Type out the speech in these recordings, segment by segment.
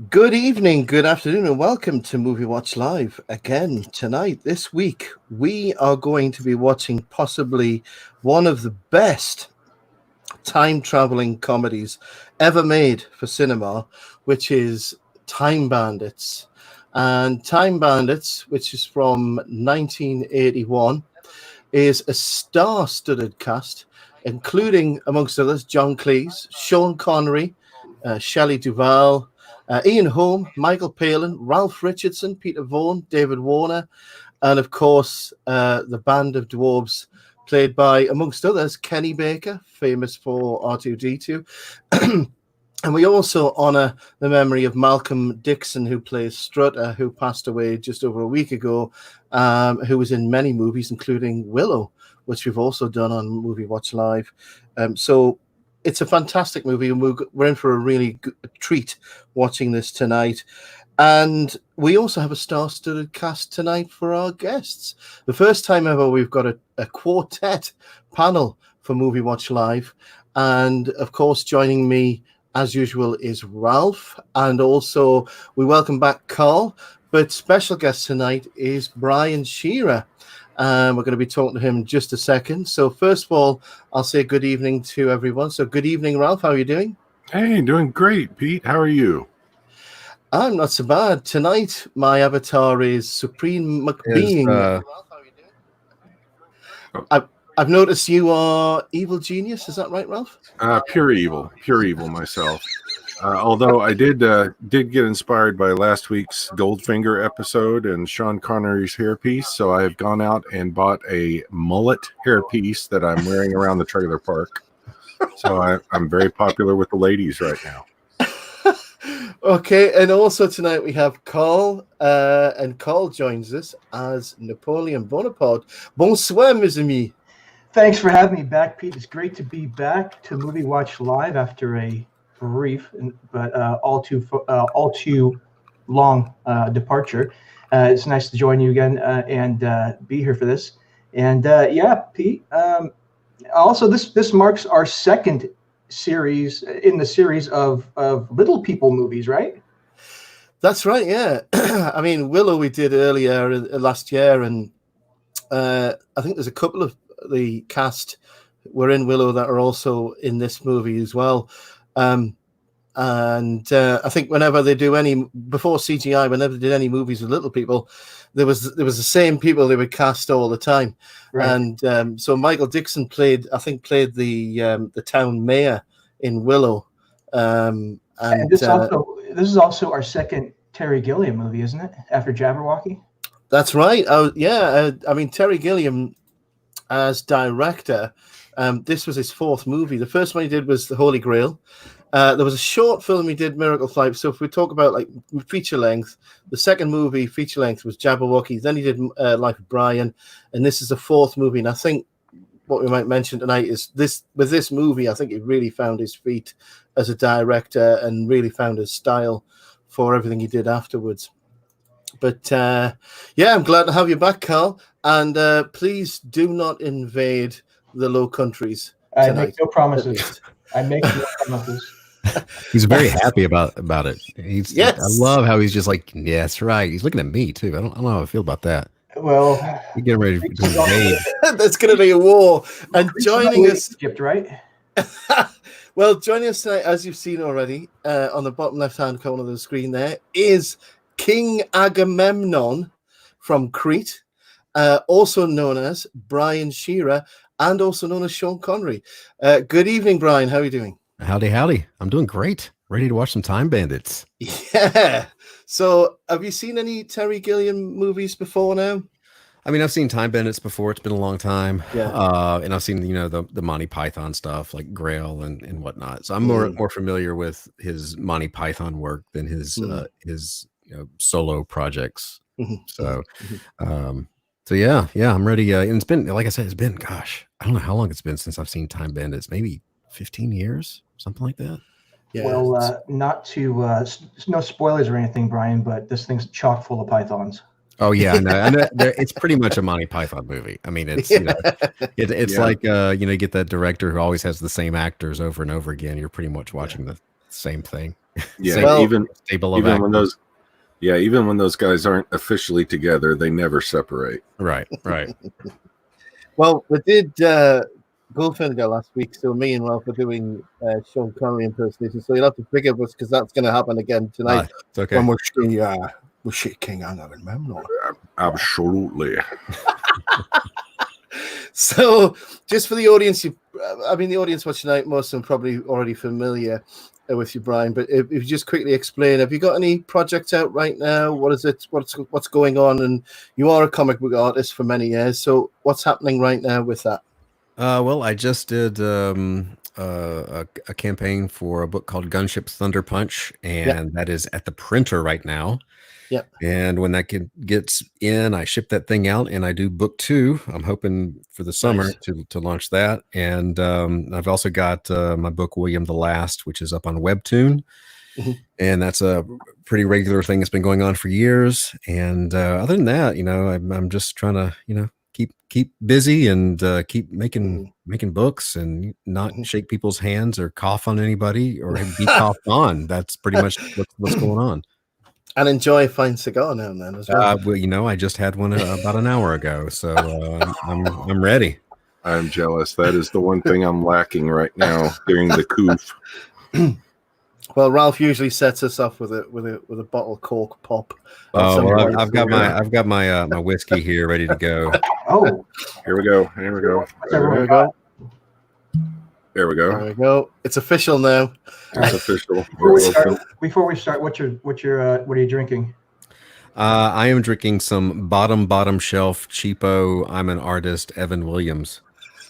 Good evening, good afternoon, and welcome to Movie Watch Live again tonight. This week, we are going to be watching possibly one of the best time-traveling comedies ever made for cinema, which is Time Bandits. And Time Bandits, which is from 1981, is a star-studded cast, including, amongst others, John Cleese, Sean Connery, Shelley Duvall, Ian Holm, Michael Palin, Ralph Richardson, Peter Vaughan, David Warner, and of course the band of dwarves played by, amongst others, Kenny Baker, famous for R2-D2. And we also honor the memory of Malcolm Dixon, who plays Strutter, who passed away just over a week ago, who was in many movies, including Willow, which we've also done on Movie Watch Live. So it's a fantastic movie, and we're in for a really good treat watching this tonight. And we also have a star-studded cast tonight for our guests. The first time ever we've got a quartet panel for Movie Watch Live. And, of course, joining me, as usual, is Ralph. And also, we welcome back Carl. But special guest tonight is Brian Shearer. We're going to be talking to him in just a second. So first of all, I'll say good evening to everyone. So good evening, Ralph. How are you doing? Hey, doing great, Pete. How are you? I'm not so bad. Tonight, my avatar is Supreme McBeing. Ralph, how are you doing? I've noticed you are Evil Genius. Is that right, Ralph? Pure evil myself. Although I did get inspired by last week's Goldfinger episode and Sean Connery's hairpiece, so I have gone out and bought a mullet hairpiece that I'm wearing around the trailer park. So I'm very popular with the ladies right now. Okay, and also tonight we have Carl, and Carl joins us as Napoleon Bonaparte. Bonsoir, mes amis. Thanks for having me back, Pete. It's great to be back to Movie Watch Live after a brief but all too long departure. It's nice to join you again and be here for this. And Pete. Also, this marks our second series in the series of Little People movies, right? That's right. Yeah, I mean Willow we did earlier last year, and I think there's a couple of the cast were in Willow that are also in this movie as well. And I think whenever they do before CGI, whenever they did any movies with little people, there was the same people they would cast all the time. Right. And so Michael Dixon played the town mayor in Willow. And this is also our second Terry Gilliam movie, isn't it? After Jabberwocky. That's right. I mean Terry Gilliam as director. This was his fourth movie. The first one he did was The Holy Grail. There was a short film he did, Miracle Flight. So if we talk about like feature length, the second movie feature length was Jabberwocky. Then he did Life of Brian, and this is the fourth movie. And I think what we might mention tonight is with this movie, I think he really found his feet as a director and really found his style for everything he did afterwards. But I'm glad to have you back, Carl. And please do not invade the Low Countries tonight. I make no promises. He's very happy about it. Yes. I love how he's just like, yeah, that's right. He's looking at me too. I don't know how I feel about that. Well, we're getting ready to invade. There's going to be a war. And joining us, Egypt, right? Well, joining us tonight, as you've seen already, on the bottom left-hand corner of the screen, there is King Agamemnon from Crete, also known as Brian Shearer, and also known as Sean Connery. Good evening, Brian. How are you doing? Howdy. I'm doing great. Ready to watch some Time Bandits. Yeah. So have you seen any Terry Gilliam movies before now? I mean, I've seen Time Bandits before. It's been a long time. Yeah. And I've seen, the Monty Python stuff like Grail and whatnot. So I'm more familiar with his Monty Python work than his solo projects. So, So yeah, I'm ready. And it's been, like I said, gosh, I don't know how long it's been since I've seen Time Bandits. Maybe 15 years, something like that. Yeah. Well, not to no spoilers or anything, Brian, but this thing's chock full of pythons. Oh yeah, I know. It's pretty much a Monty Python movie. I mean, it's it's like you get that director who always has the same actors over and over again. You're pretty much watching the same thing. Yeah, Well, stay below even vacuum. when those, yeah, even when those guys aren't officially together, they never separate. Right. Well, we did Goldfinger last week, so me and Ralph are doing Sean Connery impersonation. So you'll have to forgive us because that's going to happen again tonight It's okay. when we're shaking on our memory. Absolutely. So, just for the audience, the audience watching tonight, most of them probably already familiar with you, Brian. But if you just quickly explain, have you got any projects out right now? What is it? What's going on? And you are a comic book artist for many years, so what's happening right now with that? Well, I just did a campaign for a book called Gunship's Thunder Punch, and that is at the printer right now. Yep. And when that gets in, I ship that thing out, and I do book 2. I'm hoping for the summer to launch that. And I've also got my book William the Last, which is up on Webtoon. Mm-hmm. And that's a pretty regular thing that's been going on for years. And other than that, I'm just trying to, keep busy and keep making books and not shake people's hands or cough on anybody or be coughed on. That's pretty much what's going on. And enjoy a fine cigar now and then as well. Well, I just had one about an hour ago, so I'm ready. I'm jealous. That is the one thing I'm lacking right now during the coof. Well, Ralph usually sets us off with a bottle of cork pop. Oh, well, I've got my whiskey here ready to go. Oh, here we go. There we go. There we go. It's official now. It's official. Before we start, what are you drinking? I am drinking some bottom shelf cheapo. I'm an artist, Evan Williams.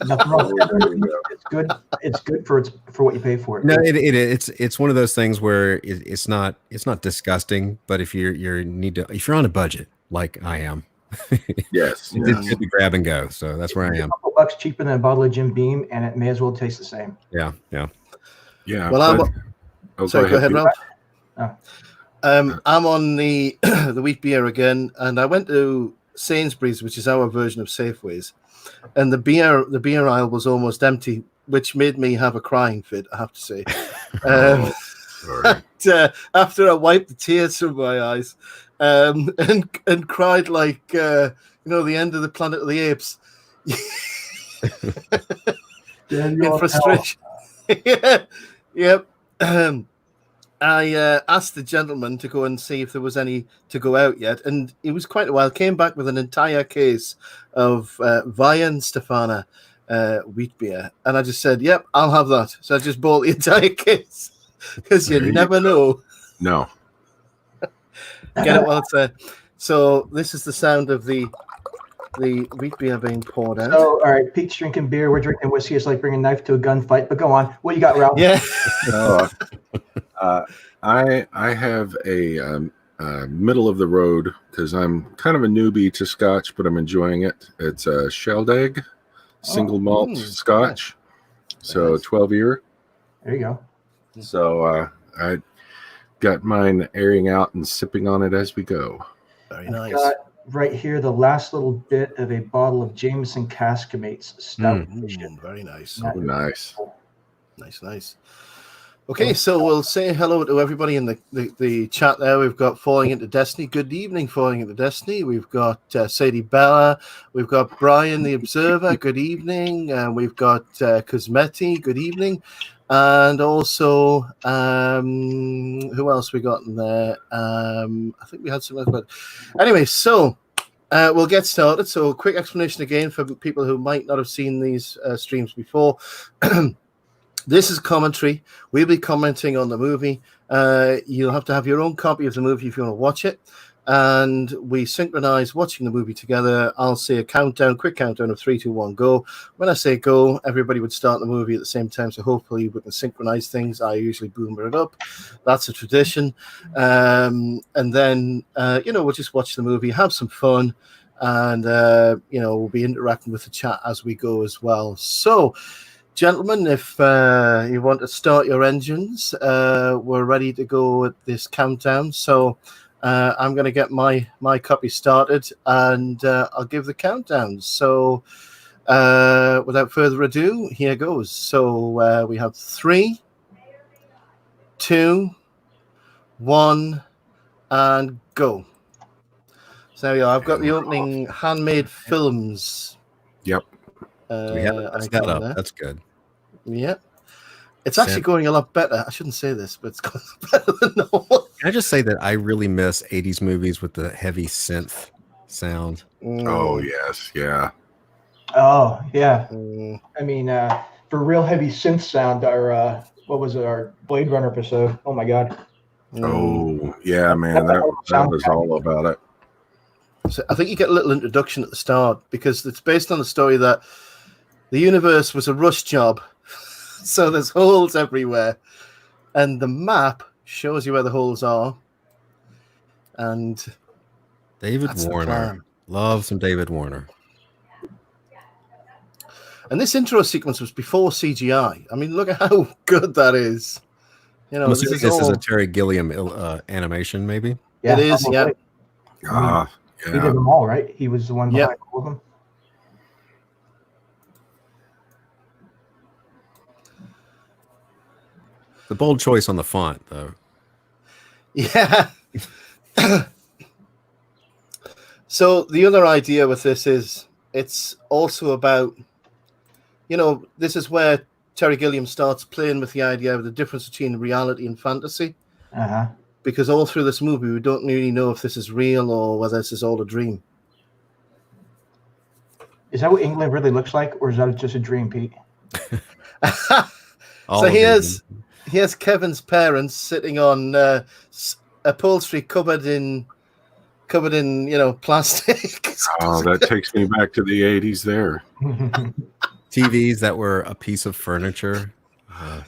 Nothing wrong with it. It's good. It's good for what you pay for it. No, it's one of those things where it's not disgusting, but if you're on a budget like I am, yes, it's good to grab and go. So that's where I am. A couple bucks cheaper than a bottle of Jim Beam, and it may as well taste the same. Yeah. Well, go ahead, Ralph. Oh. I'm on the the wheat beer again, and I went to Sainsbury's, which is our version of Safeways, and the beer aisle was almost empty, which made me have a crying fit, I have to say. After I wiped the tears from my eyes, and cried like the end of the Planet of the Apes. In frustration. Yep. I asked the gentleman to go and see if there was any to go out yet, and it was quite a while. Came back with an entire case of Vian Stefana wheat beer, and I just said, "Yep, I'll have that." So I just bought the entire case because you never know. No. Get it while it's there. So this is the sound of the wheat beer being poured out. So, all right, Pete's drinking beer. We're drinking whiskey. It's like bringing a knife to a gunfight. But go on. What you got, Ralph? Yeah. I have a middle of the road because I'm kind of a newbie to Scotch, but I'm enjoying it. It's a Sheldag single malt Scotch, so 12-year. There you go. So I got mine airing out and sipping on it as we go. Very nice. Got right here the last little bit of a bottle of Jameson Caskamates stout. Very nice. Nice. Nice. Okay, so we'll say hello to everybody in the chat there. We've got Falling Into Destiny. Good evening, Falling Into Destiny. We've got Sadie Bella. We've got Brian the Observer. Good evening. We've got Cosmetti. Good evening. And also, who else we got in there? I think we had some other. But anyway, so we'll get started. So quick explanation again for people who might not have seen these streams before. This is commentary. We'll be commenting on the movie. You'll have to have your own copy of the movie if you want to watch it. And we synchronize watching the movie together. I'll say a quick countdown of 3, 2, 1, go. When I say go, everybody would start the movie at the same time. So hopefully we can synchronize things. I usually boomer it up. That's a tradition. And then, we'll just watch the movie, have some fun. And, we'll be interacting with the chat as we go as well. So, gentlemen, if you want to start your engines, we're ready to go at this countdown. So I'm going to get my copy started, and I'll give the countdown. So without further ado, here goes. So we have 3, 2, 1, and go. So there we are. I've got the opening Handmade Films. Yep. We have it set up. There. That's good. Yep. It's actually going a lot better. I shouldn't say this, but it's going better than normal. Can I just say that I really miss 80s movies with the heavy synth sound? Oh, yes. Yeah. Oh, yeah. I mean, for real heavy synth sound, our our Blade Runner episode? Oh my God. Oh, yeah, man. That was all about it. So I think you get a little introduction at the start because it's based on the story that the universe was a rush job. So there's holes everywhere. And the map shows you where the holes are. And David Warner. Love some David Warner. And this intro sequence was before CGI. I mean, look at how good that is. You know, this is a Terry Gilliam animation, maybe? Yeah, it is, yeah. Yeah. He did them all, right? He was the one behind all of them. The bold choice on the font, though. Yeah. So the other idea with this is it's also about, you know, this is where Terry Gilliam starts playing with the idea of the difference between reality and fantasy. Uh-huh. Because all through this movie, we don't really know if this is real or whether this is all a dream. Is that what England really looks like, or is that just a dream, Pete? So here's Kevin's parents sitting on upholstery covered in plastic. Oh, that takes me back to the 80s there. TVs that were a piece of furniture.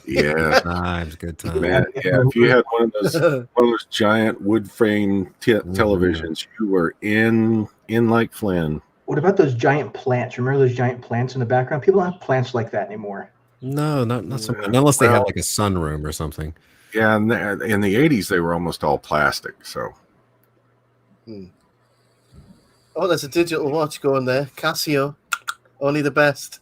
Yeah, good times. Man, yeah, if you had one of those giant wood frame televisions, you were in like Flynn. What about those giant plants? Remember those giant plants in the background? People don't have plants like that anymore. No, not so much. Unless they have like a sunroom or something. Yeah, and in the 80s, they were almost all plastic. So. Oh, there's a digital watch going there. Casio, only the best.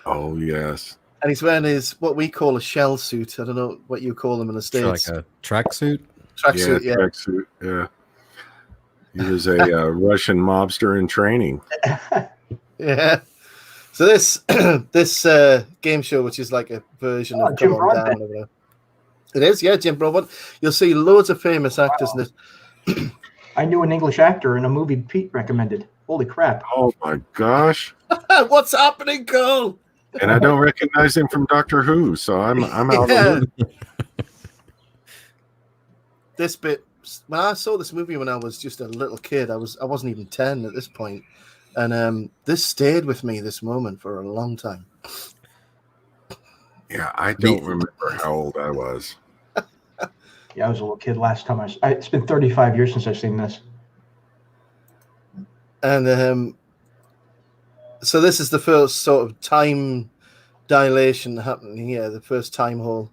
Oh, yes. And he's wearing what we call a shell suit. I don't know what you call them in the States. Like a tracksuit? Tracksuit, yeah. Tracksuit, yeah. He was a Russian mobster in training. Yeah. So this game show, which is like a version of Jim Come On Down. Or whatever. It is, yeah, Jim Broadbent. You'll see loads of famous actors in it. I knew an English actor in a movie Pete recommended. Holy crap. Oh, my gosh. What's happening, Cole? And I don't recognize him from Doctor Who, so I'm out of it. This bit, when I saw this movie when I was just a little kid, I wasn't even 10 at this point, and this stayed with me, this moment, for a long time. Yeah, I don't remember how old I was. Yeah, I was a little kid last time it's been 35 years since I've seen this. And so this is the first sort of time dilation happening here, the first time hole.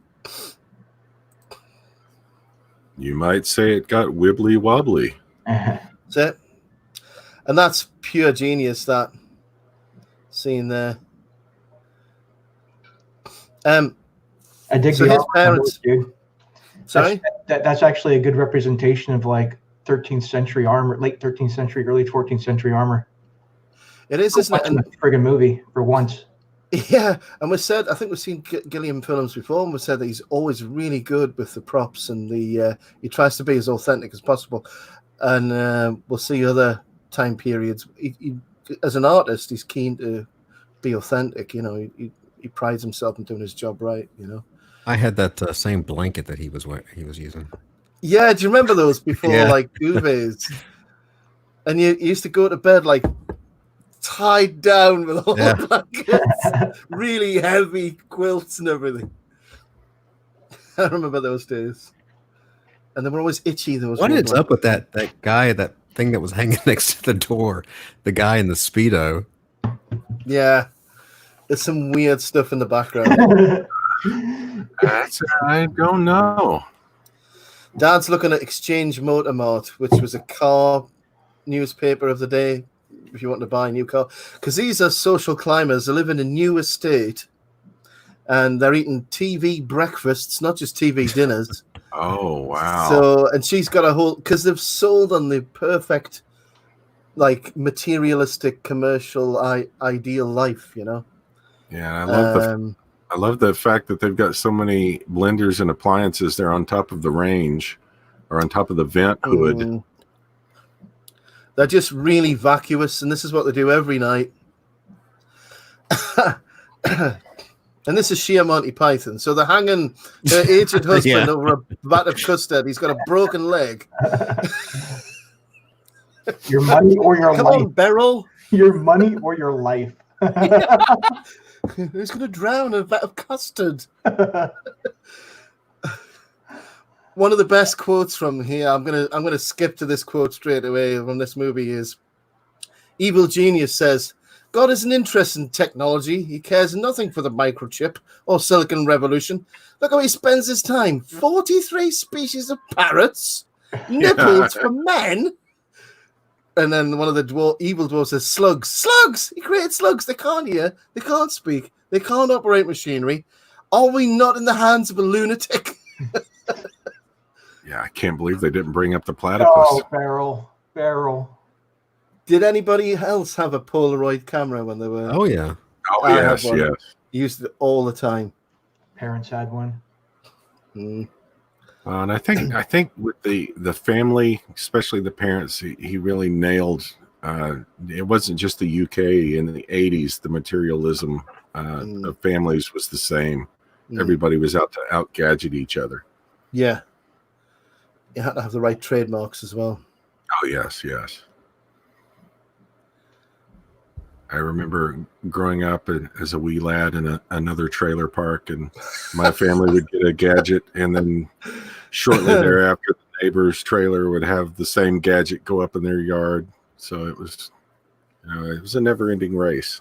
You might say it got wibbly wobbly. That's it. And that's pure genius, that scene there. I dig so his parents, dude. Sorry? That's actually a good representation of like 13th century armor, late 13th century, early 14th century armor. It is, isn't it? And a friggin' movie for once. Yeah, and I think we've seen Gilliam films before, and we said that he's always really good with the props, and he tries to be as authentic as possible. And we'll see other time periods. He, as an artist, he's keen to be authentic. You know, he prides himself in doing his job right. You know. I had that same blanket that he was using. Yeah, do you remember those before, like duvets? And you used to go to bed like tied down with all the blankets, really heavy quilts and everything. I remember those days. And they were always itchy. What is up with that guy, that thing that was hanging next to the door? The guy in the Speedo. Yeah. There's some weird stuff in the background. I don't know. Dad's looking at Exchange Motor Mart, which was a car newspaper of the day, if you want to buy a new car. Because these are social climbers. They live in a new estate. and they're eating TV breakfasts, not just TV dinners. Oh, wow. So, and she's got a whole, because they've sold on the perfect, like, materialistic, commercial, ideal life, you know? Yeah, I love the fact that they've got so many blenders and appliances there on top of the range or on top of the vent hood. They're just really vacuous, and this is what they do every night. And this is sheer Monty Python. So they're hanging their aged husband over a vat of custard. He's got a broken leg. Your money or your Come life. on, Beryl. Your money or your life. Who's going to drown in a vat of custard? One of the best quotes from here, I'm gonna skip to this quote straight away from this movie, is Evil Genius says, God isn't interested in technology. He cares nothing for the microchip or Silicon Revolution. Look how he spends his time. 43 species of parrots, nipples for men. And then one of the evil dwarves says, slugs. Slugs! He created slugs. They can't hear. They can't speak. They can't operate machinery. Are we not in the hands of a lunatic? Yeah, I can't believe they didn't bring up the platypus. Oh, Beryl. Did anybody else have a Polaroid camera when they were? Oh yeah. Oh, I yes, had one. yes. Used it all the time. Parents had one. And I think with the family, especially the parents, he really nailed. It wasn't just the UK in the 80s. The materialism of families was the same. Everybody was out to out gadget each other. Yeah. You had to have the right trademarks as well. Oh yes. I remember growing up as a wee lad in another trailer park, and my family would get a gadget, and then shortly thereafter, the neighbor's trailer would have the same gadget go up in their yard. So it was a never-ending race.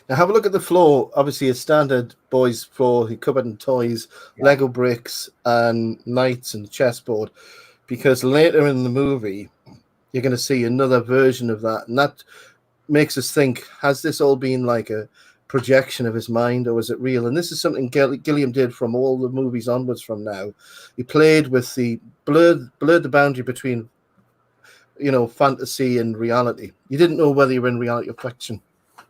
Now have a look at the floor. Obviously, a standard boys' floor, covered in toys, Lego bricks, and knights and chessboard. Because later in the movie, you're going to see another version of that, and that makes us think: has this all been like a projection of his mind, or is it real? And this is something Gilliam did from all the movies onwards from now. He played with the blurred the boundary between, fantasy and reality. You didn't know whether you were in reality or fiction.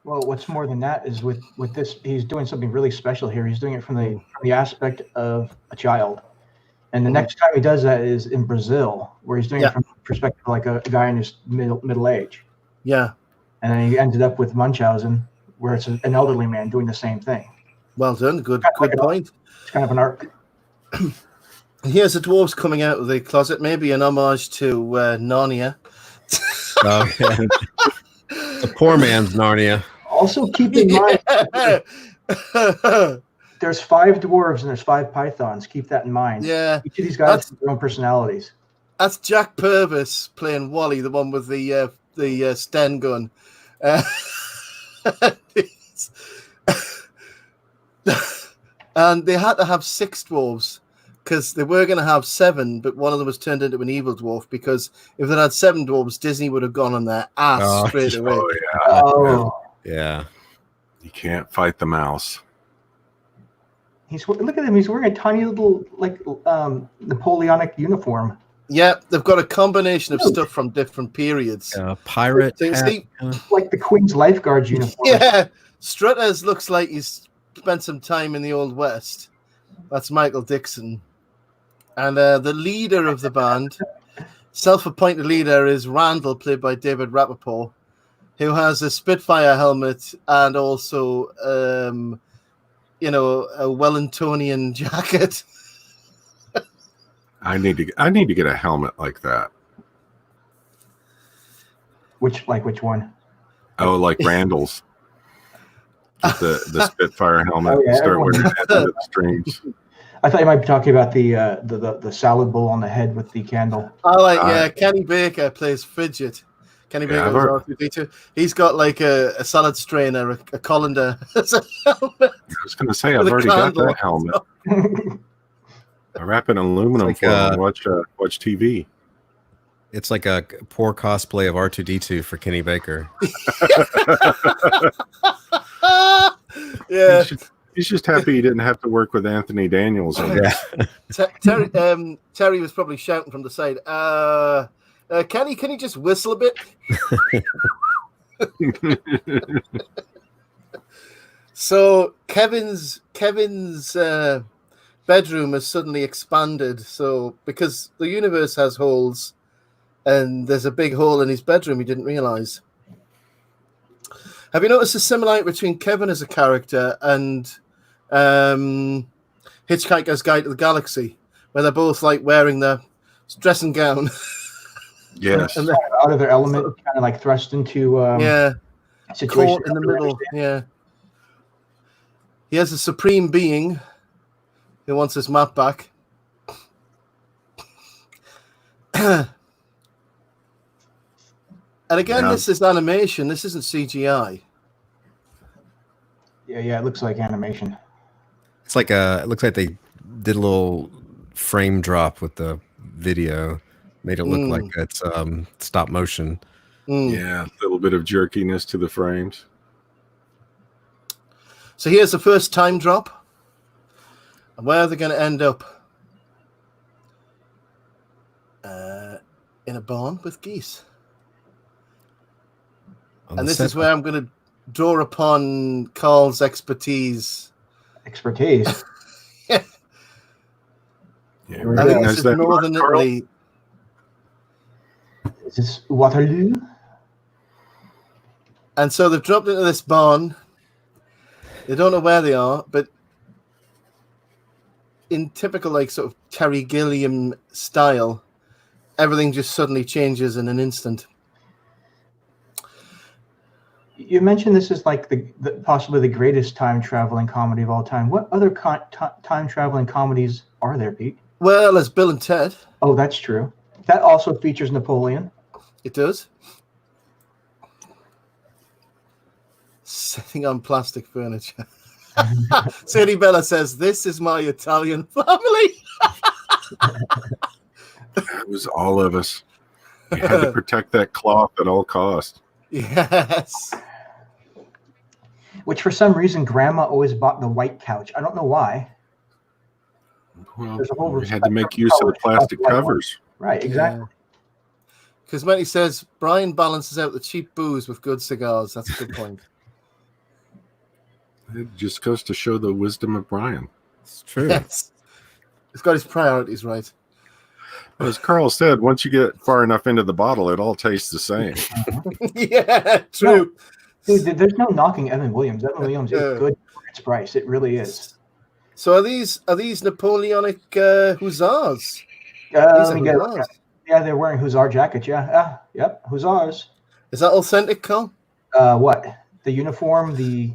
Well, what's more than that is with this, he's doing something really special here. He's doing it from the aspect of a child. And the next time he does that is in Brazil, where he's doing it from the perspective of like a guy in his middle age. Yeah. And then he ended up with Munchausen, where it's an elderly man doing the same thing. Well done. Good point. It's kind of an arc. Here's the dwarves coming out of the closet, maybe an homage to Narnia. Oh, yeah. It's a poor man's Narnia. Also, keep in mind, there's 5 dwarves and there's 5 pythons. Keep that in mind. Yeah. Each of these guys have their own personalities. That's Jack Purvis playing Wally, the one with the Sten gun. And they had to have 6 dwarves because they were going to have 7, but one of them was turned into an evil dwarf, because if they had 7 dwarves, Disney would have gone on their ass straight away. Yeah. You can't fight the mouse. Look at him. He's wearing a tiny little Napoleonic uniform. Yeah, they've got a combination of stuff from different periods. Pirate hat, like the Queen's lifeguard uniform. Yeah, Strutters looks like he's spent some time in the Old West. That's Michael Dixon. And the leader of the band, self-appointed leader, is Randall, played by David Rappaport, who has a Spitfire helmet and also, a Wellingtonian jacket. I need to get a helmet like that. Which one? Oh, like Randall's. Get the Spitfire helmet. Start wearing it at the strings. I thought you might be talking about the salad bowl on the head with the candle. Oh, Kenny Baker plays Fidget. Kenny Baker was R2D2. He's got like a salad strainer, a colander. I was going to say, I've already got that helmet. I wrap it in aluminum foil and watch TV. It's like a poor cosplay of R2D2 for Kenny Baker. Yeah. He's just happy he didn't have to work with Anthony Daniels. Terry was probably shouting from the side. Kenny, can you just whistle a bit? So Kevin's bedroom has suddenly expanded. So because the universe has holes, and there's a big hole in his bedroom, he didn't realize. Have you noticed a similarity between Kevin as a character and Hitchhiker's Guide to the Galaxy, where they're both like wearing their dressing gown? Yes. And they're out of their element, kind of like thrust into situation caught in the middle. Yeah. He has a supreme being who wants his map back. And again, this is animation. This isn't CGI. Yeah, it looks like animation. It's like it looks like they did a little frame drop with the video, made it look like it's stop motion. Yeah, a little bit of jerkiness to the frames. So here's the first time drop. And where are they going to end up? In a barn with geese. And this is where I'm going to draw upon Carl's expertise. Expertise. Yeah, I think this is Northern Italy. Is this Waterloo? And so they've dropped into this barn. They don't know where they are, but in typical like sort of Terry Gilliam style, everything just suddenly changes in an instant. You mentioned this is like the possibly the greatest time traveling comedy of all time. What other time traveling comedies are there, Pete? Well, there's Bill and Ted. Oh, that's true. That also features Napoleon. It does. Sitting on plastic furniture. Sadie Bella says, "This is my Italian family." It was all of us. We had to protect that cloth at all costs. Yes. Which for some reason Grandma always bought the white couch. I don't know why. Well, we had to make use of the plastic covers. Right, exactly. Because Matty says Brian balances out the cheap booze with good cigars. That's a good point. It just goes to show the wisdom of Brian. It's true. Yes. He's got his priorities right. As Carl said, once you get far enough into the bottle, it all tastes the same. Yeah, true. No, dude, there's no knocking Evan Williams. Evan Williams is good for its price. It really is. So are these Napoleonic hussars? Yeah, they're wearing hussar jackets. Yeah, yep, hussars. Is that authentic, Carl? What? The uniform, the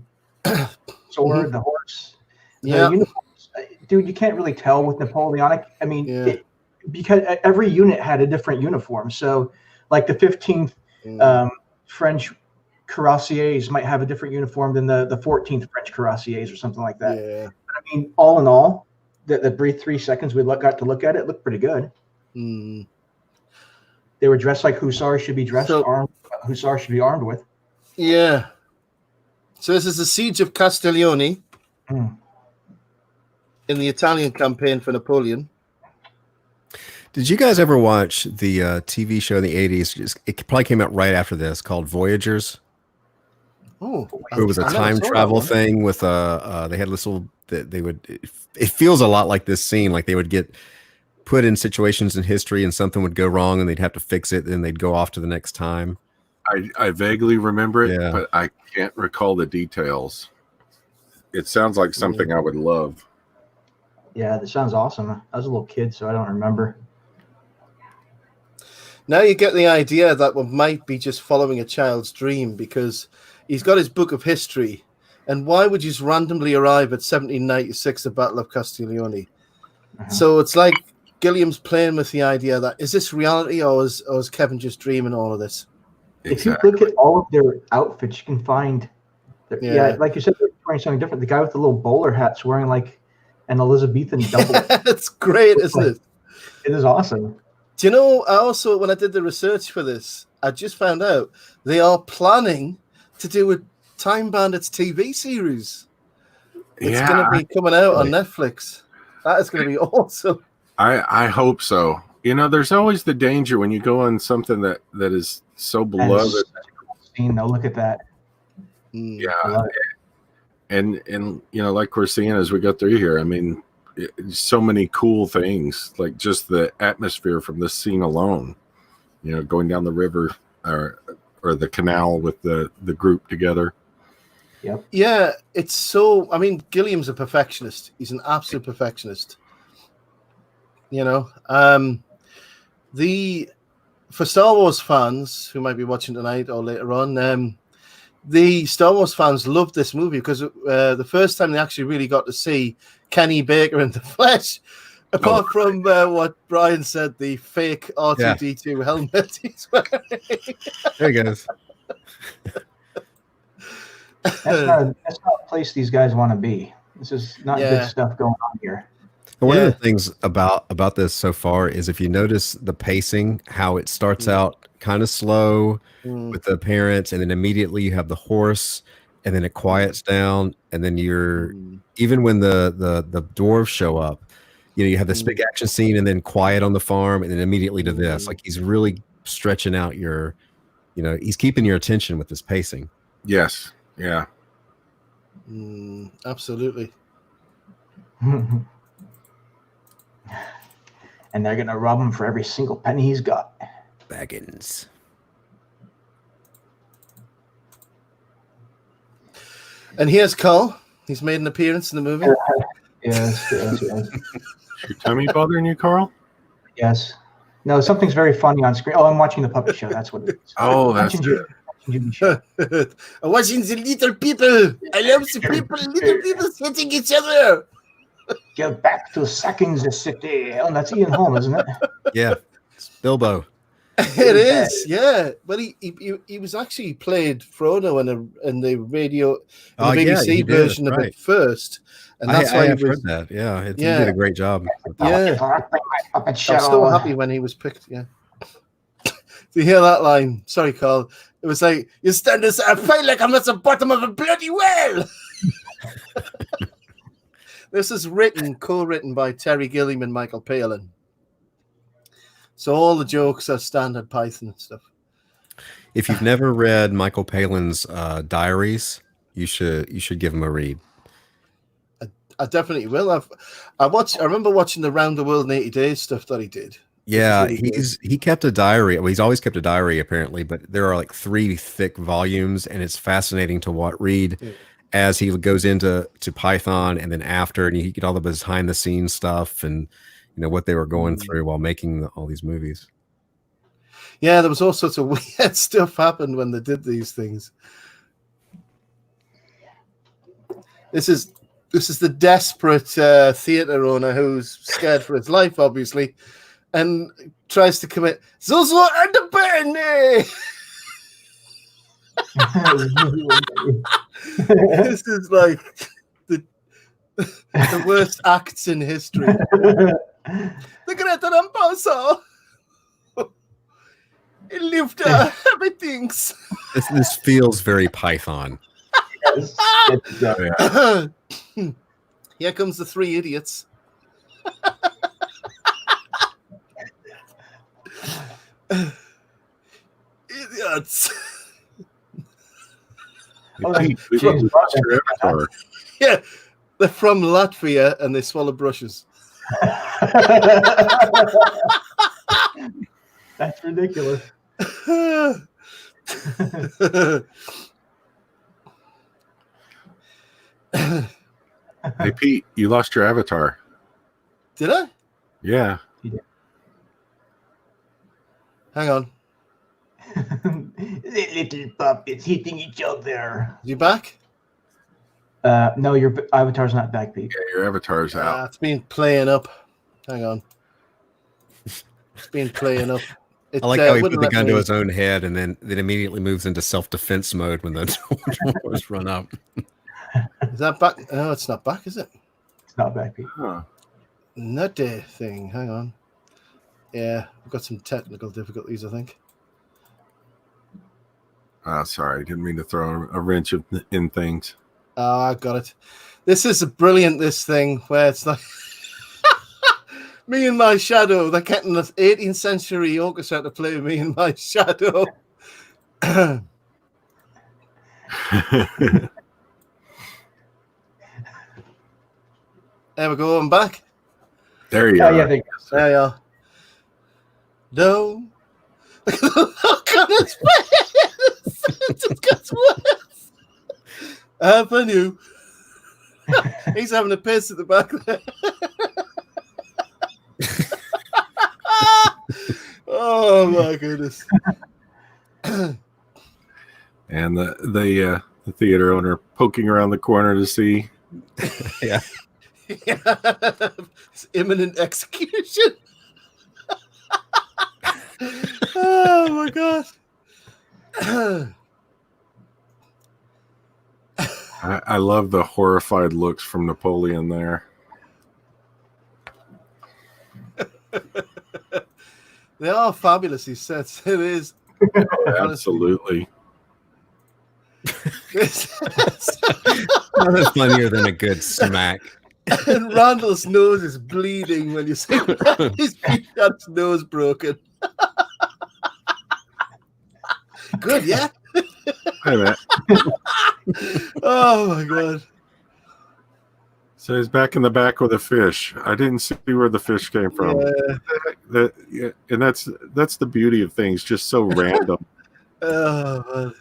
sword, the horse. Yeah. Uniforms, dude, you can't really tell with Napoleonic. I mean, because every unit had a different uniform. So, like the 15th French cuirassiers might have a different uniform than the 14th French cuirassiers or something like that. Yeah. But, I mean, all in all, the brief 3 seconds we got to look at it looked pretty good. Mm. They were dressed like hussars should be dressed. Hussars should be armed with. Yeah. So this is the Siege of Castiglione in the Italian campaign for Napoleon. Did you guys ever watch the TV show in the 80s? It probably came out right after this, called Voyagers. Oh, it was a time travel thing with they had this little that they would. It feels a lot like this scene, like they would get put in situations in history and something would go wrong and they'd have to fix it, and they'd go off to the next time. I vaguely remember it, but I can't recall the details. It sounds like something I would love. Yeah, that sounds awesome. I was a little kid, so I don't remember. Now you get the idea that one might be just following a child's dream, because he's got his book of history. And why would you just randomly arrive at 1796, the Battle of Castiglione? So it's like Gilliam's playing with the idea that, is this reality, or is Kevin just dreaming all of this? Exactly. If you look at all of their outfits, you can find, like you said, they're wearing something different. The guy with the little bowler hat's wearing like an Elizabethan double. It's great, isn't it? It is awesome. Do you know, I also, when I did the research for this, I just found out they are planning to do a Time Bandits TV series. It's going to be coming out on Netflix. That is going to be awesome. I hope so. You know, there's always the danger when you go on something that is so beloved. No, look at that. Yeah. And you know, like we're seeing as we go through here, I mean, so many cool things, like just the atmosphere from this scene alone. You know, going down the river or the canal with the group together. Yep. Yeah, it's so. I mean, Gilliam's a perfectionist. He's an absolute perfectionist. You know, for Star Wars fans who might be watching tonight or later on, the Star Wars fans loved this movie because the first time they actually really got to see Kenny Baker in the flesh, apart from what Brian said, the fake R2-D2 helmet he's wearing. There he goes. That's not a place these guys want to be. This is not good stuff going on here. One of the things about this so far is if you notice the pacing, how it starts out kind of slow with the parents, and then immediately you have the horse, and then it quiets down, and then you're even when the dwarves show up, you know, you have this big action scene, and then quiet on the farm, and then immediately to this. Like he's really stretching out your, you know, he's keeping your attention with this pacing. Yes. Yeah. Absolutely. And they're gonna rob him for every single penny he's got. Baggins. And here's Carl. He's made an appearance in the movie. Yes. Your tummy bothering you, Carl? Yes. No, something's very funny on screen. Oh, I'm watching the puppet show. That's what it is. Oh, that's it. I'm watching the little people. I love the people, little people hitting each other. Get back to sacking the city. Oh, that's Ian Holm, isn't it? Yeah, it's Bilbo. It is, yeah. But he was actually played Frodo in the radio, the BBC version of it first, and that's why I heard that. Yeah, he did a great job. Yeah, I'm so happy when he was picked. Yeah. To hear that line, sorry, Carl. It was like you stand there. I feel like I'm at the bottom of a bloody well. This is co-written by Terry Gilliam and Michael Palin. So all the jokes are standard Python and stuff. If you've never read Michael Palin's diaries, you should give him a read. I definitely will. I remember watching the Round the World in 80 Days stuff that he did. Yeah, he kept a diary. Well, he's always kept a diary apparently, but there are like 3 thick volumes, and it's fascinating to read. Yeah. As he goes into Python, and then after, and you get all the behind the scenes stuff, and you know what they were going through while making all these movies. Yeah, there was all sorts of weird stuff happened when they did these things. This is the desperate theater owner who's scared for his life, obviously, and tries to commit. Zozo and the Bernie. This is like the worst acts in history. The Greta Ramposo. He lived everything. This feels very Python. Here comes the 3 idiots. Idiots. Yeah, they're from Latvia and they swallow brushes. That's ridiculous. Hey Pete, you lost your avatar. Did I? Yeah. Hang on. The little puppets hitting each other. You back? No, your avatar's not back, Pete. Yeah, your avatar's out. It's been playing up. Hang on. It's been playing up. I like how he put the gun to his own head and then immediately moves into self-defense mode when the doors run up. Is that back? No, it's not back, is it? It's not back, Pete. Huh. Nutty thing. Hang on. Yeah, we've got some technical difficulties, I think. Sorry, didn't mean to throw a wrench in things. Oh, I got it. This is brilliant, this thing, where it's like me and my shadow. They're getting the 18th century orchestra to play Me and My Shadow. There we go. I'm back. There you Oh, are. yeah, There you are. No. Look at his face. It just gets worse. Avenue. He's having a piss at the back there. Oh my goodness. And the theater owner poking around the corner to see. Yeah. It's imminent execution. Oh my god. I love the horrified looks from Napoleon there. They are fabulous, these sets. It is. Absolutely. Nothing funnier than a good smack. And Randall's nose is bleeding when you see that. He's got his nose broken. Good, yeah? Hi, Matt. Oh my god. So he's back in the back with a fish. I didn't see where the fish came from. Yeah. And that's the beauty of things, just so random. Oh man.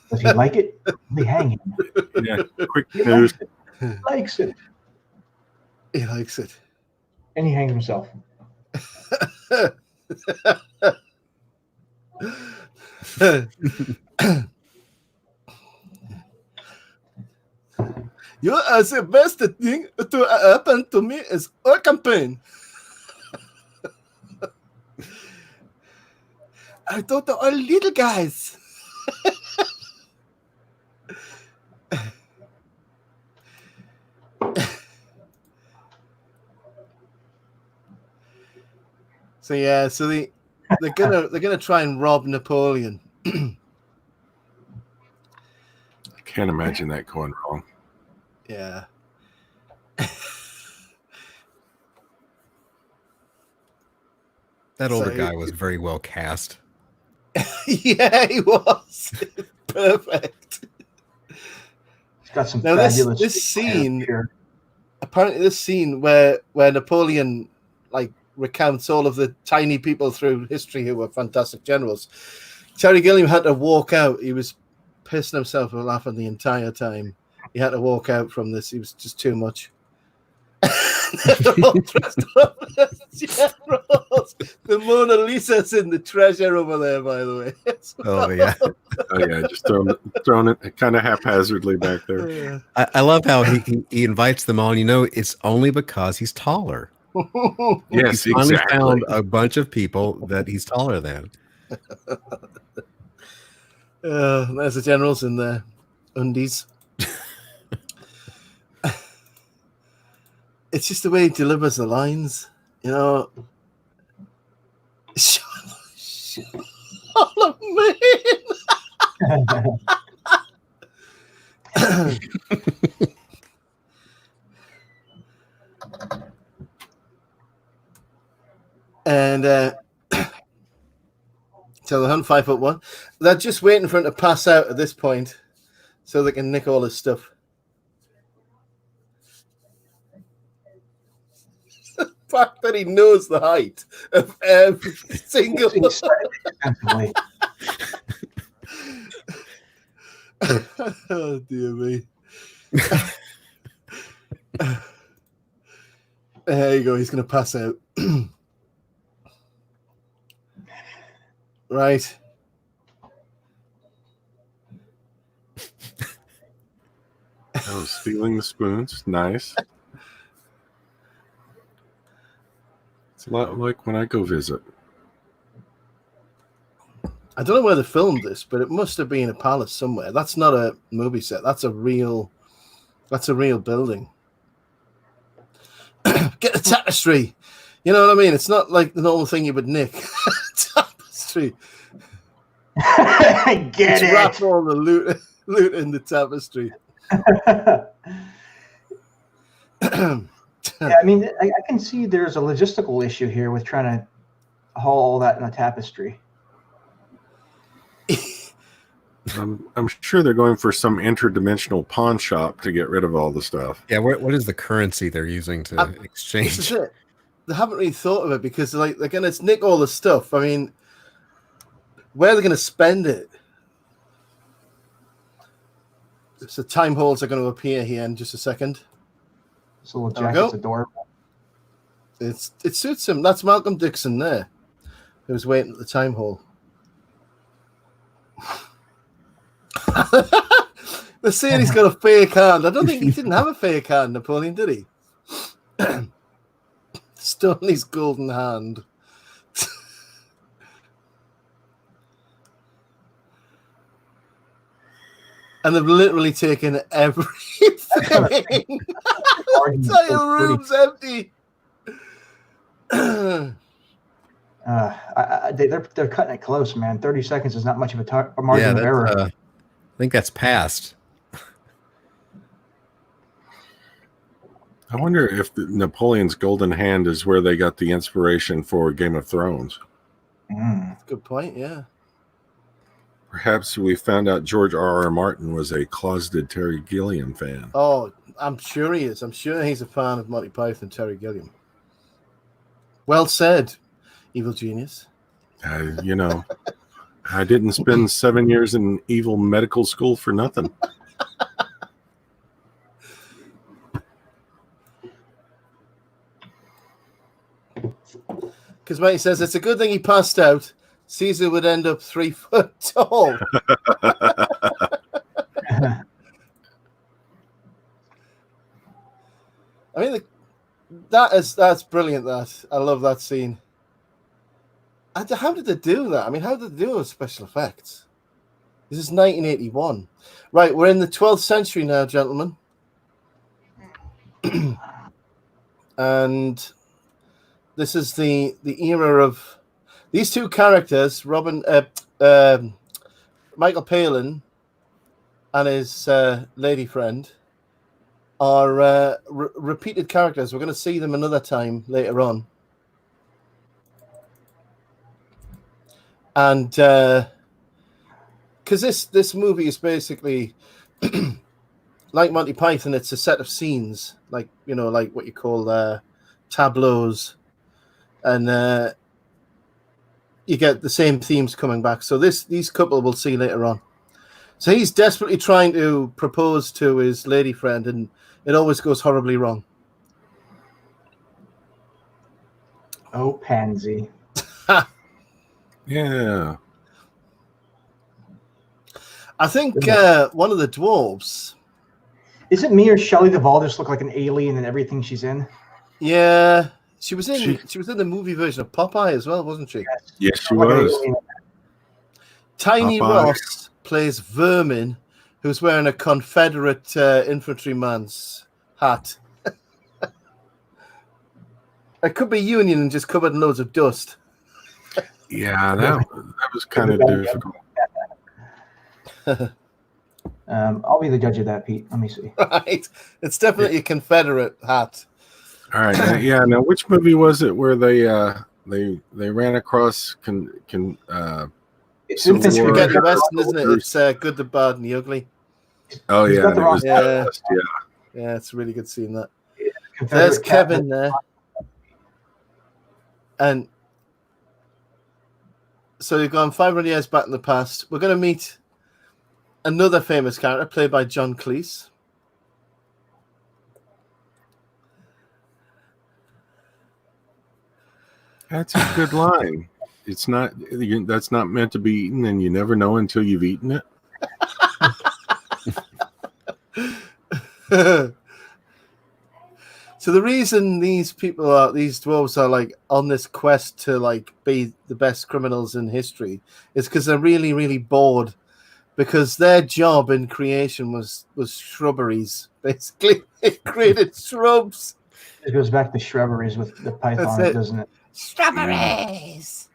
Does he like it? They hang him. Yeah, quick news. He likes it. He likes it. And he hangs himself. You are the best thing to happen to me is our campaign. I thought they are little guys. So yeah, so they're gonna try and rob Napoleon. I can't imagine that going wrong. Yeah. That older So- guy was very well cast. Yeah, he was. Perfect. He's got some Now fabulous this scene, here. apparently this scene where Napoleon like recounts all of the tiny people through history who were fantastic generals. Terry Gilliam had to walk out. He was pissing himself and laughing the entire time. He had to walk out from this. He was just too much. They're all dressed up as generals. The Mona Lisa's in the treasure over there, by the way. Oh yeah. Oh yeah, just throwing it kind of haphazardly back there. I love how he invites them all. And, it's only because he's taller. Yes, He's finally exactly. found a bunch of people that he's taller than. There's the generals in their undies. It's just the way he delivers the lines, And so they're 5'1". They're just waiting for him to pass out at this point so they can nick all his stuff. The fact that he knows the height of every single Oh dear me. There you go, he's gonna pass out. Right. Oh, stealing the spoons. Nice. It's a lot like when I go visit. I don't know where they filmed this, but it must have been a palace somewhere. That's not a movie set. That's a real building. Get a tapestry. You know what I mean? It's not like the normal thing you would nick. Tapestry. Get it. Wrap all the loot in the tapestry. Yeah, I mean, I can see there's a logistical issue here with trying to haul all that in a tapestry. I'm sure they're going for some interdimensional pawn shop to get rid of all the stuff. Yeah, what is the currency they're using to exchange? This is it. They haven't really thought of it because they're going to nick all the stuff. I mean, where are they going to spend it? So time holes are going to appear here in just a second. This little jacket's adorable. It suits him. That's Malcolm Dixon there, who's waiting at the time hole. They're saying he's got a fake hand. I don't think he didn't have a fake hand, Napoleon, did he? Stanley's golden hand. And they've literally taken everything. The entire room's empty. They're cutting it close, man. 30 seconds is not much of a margin of error. I think that's past. I wonder if Napoleon's golden hand is where they got the inspiration for Game of Thrones. That's a good point, yeah. Perhaps we found out George R.R. Martin was a closeted Terry Gilliam fan. Oh, I'm sure he is. I'm sure he's a fan of Monty Python, Terry Gilliam. Well said, evil genius. I didn't spend 7 years in evil medical school for nothing. Because Mike says it's a good thing he passed out. Caesar would end up 3 foot tall. I mean, that's brilliant. I love that scene. How did they do that? I mean, how did they do with special effects? This is 1981. Right, we're in the 12th century now, gentlemen. And this is the era of these two characters, Michael Palin and his lady friend, are repeated characters. We're going to see them another time later on. And because this movie is basically like Monty Python, it's a set of scenes, like what you call tableaus, and you get the same themes coming back. So these couple we'll see later on. So he's desperately trying to propose to his lady friend, and it always goes horribly wrong. Oh, pansy. Yeah. I think one of the dwarves. Is it me or Shelley Duvall just look like an alien in everything she's in? Yeah, she was in the movie version of Popeye as well, wasn't she? Yes, she was. Tiny Popeye. Ross plays Vermin, who's wearing a Confederate infantryman's hat. It could be Union and just covered in loads of dust. Yeah, that was kind of difficult. I'll be the judge of that, Pete. Let me see. Right, it's definitely a Confederate hat. All right, now which movie was it where they ran across It's Civil Infantry War? Spaghetti Western, isn't it? It's Good, the Bad, and the Ugly. Oh He's yeah, got the it wrong- was Yeah. best, yeah. Yeah, it's a really good seeing that. Confederate There's captain. Kevin there. And so you've gone 500 years back in the past. We're going to meet another famous character played by John Cleese. That's a good line. It's not that's not meant to be eaten, and you never know until you've eaten it. So the reason these dwarves are like on this quest to like be the best criminals in history is because they're really, really bored, because their job in creation was shrubberies. Basically, they created shrubs. It goes back to shrubberies with the python, That's it. doesn't it? Strawberries.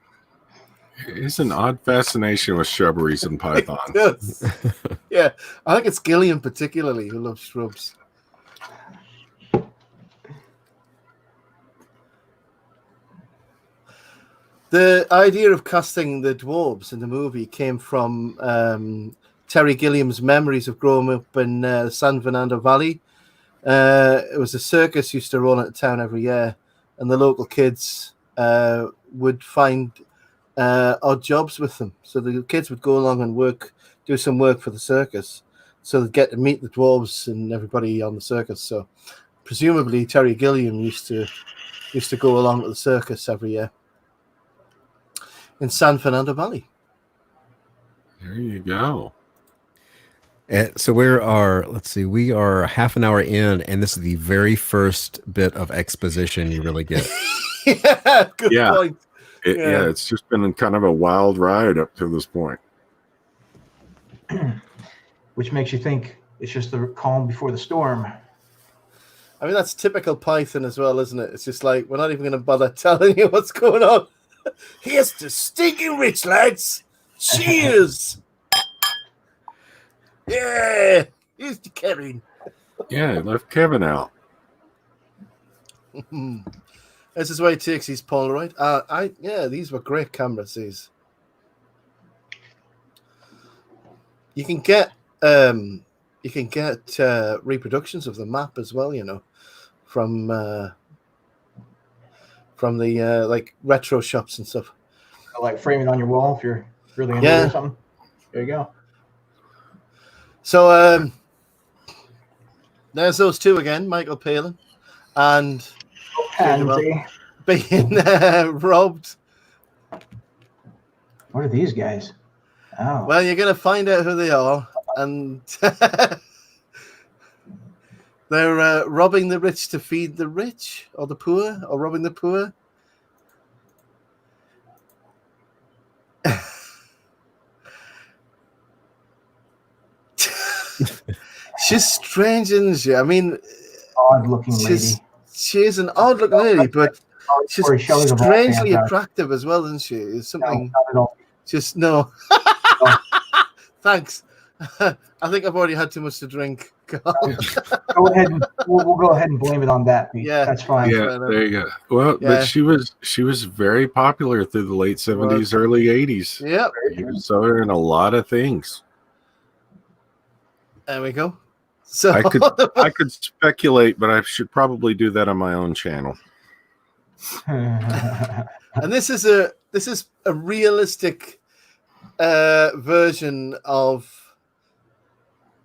It's an odd fascination with shrubberies and pythons. Yes. Yeah, I think it's Gilliam particularly who loves shrubs. The idea of casting the dwarves in the movie came from Terry Gilliam's memories of growing up in San Fernando Valley. It was a circus used to run at the town every year, and the local kids would find odd jobs with them. So the kids would go along and do some work for the circus, so they'd get to meet the dwarves and everybody on the circus. So presumably Terry Gilliam used to go along to the circus every year in San Fernando Valley. There you go. So we are half an hour in, and this is the very first bit of exposition you really get. Yeah, good point. Yeah, it's just been kind of a wild ride up to this point. Which makes you think it's just the calm before the storm. I mean, that's typical Python as well, isn't it? It's just like, we're not even going to bother telling you what's going on. Here's to stinking rich, lads. Cheers. Yeah. Here's to Kevin. Yeah, left Kevin out. This is why he takes his Polaroid. These were great cameras. These. You can get reproductions of the map as well. You know, from the like retro shops and stuff. Like frame it on your wall if you're really into it or something. There you go. So there's those two again, Michael Palin and being robbed. What are these guys? Oh. Well, you're going to find out who they are, and they're robbing the rich to feed the rich, or the poor, or robbing the poor. She's strange, isn't she? I mean, odd-looking lady. She's an odd-looking lady, but she's strangely attractive as well, isn't she? It's something. No, not at all. Just no. Thanks. I think I've already had too much to drink. Go ahead. We'll go ahead and blame it on that, Pete. Yeah, that's fine. Yeah, there you go. Well, but she was very popular through the late 70s, early 80s. Yep. You saw her in a lot of things. There we go. So I could speculate, but I should probably do that on my own channel. And this is a realistic version of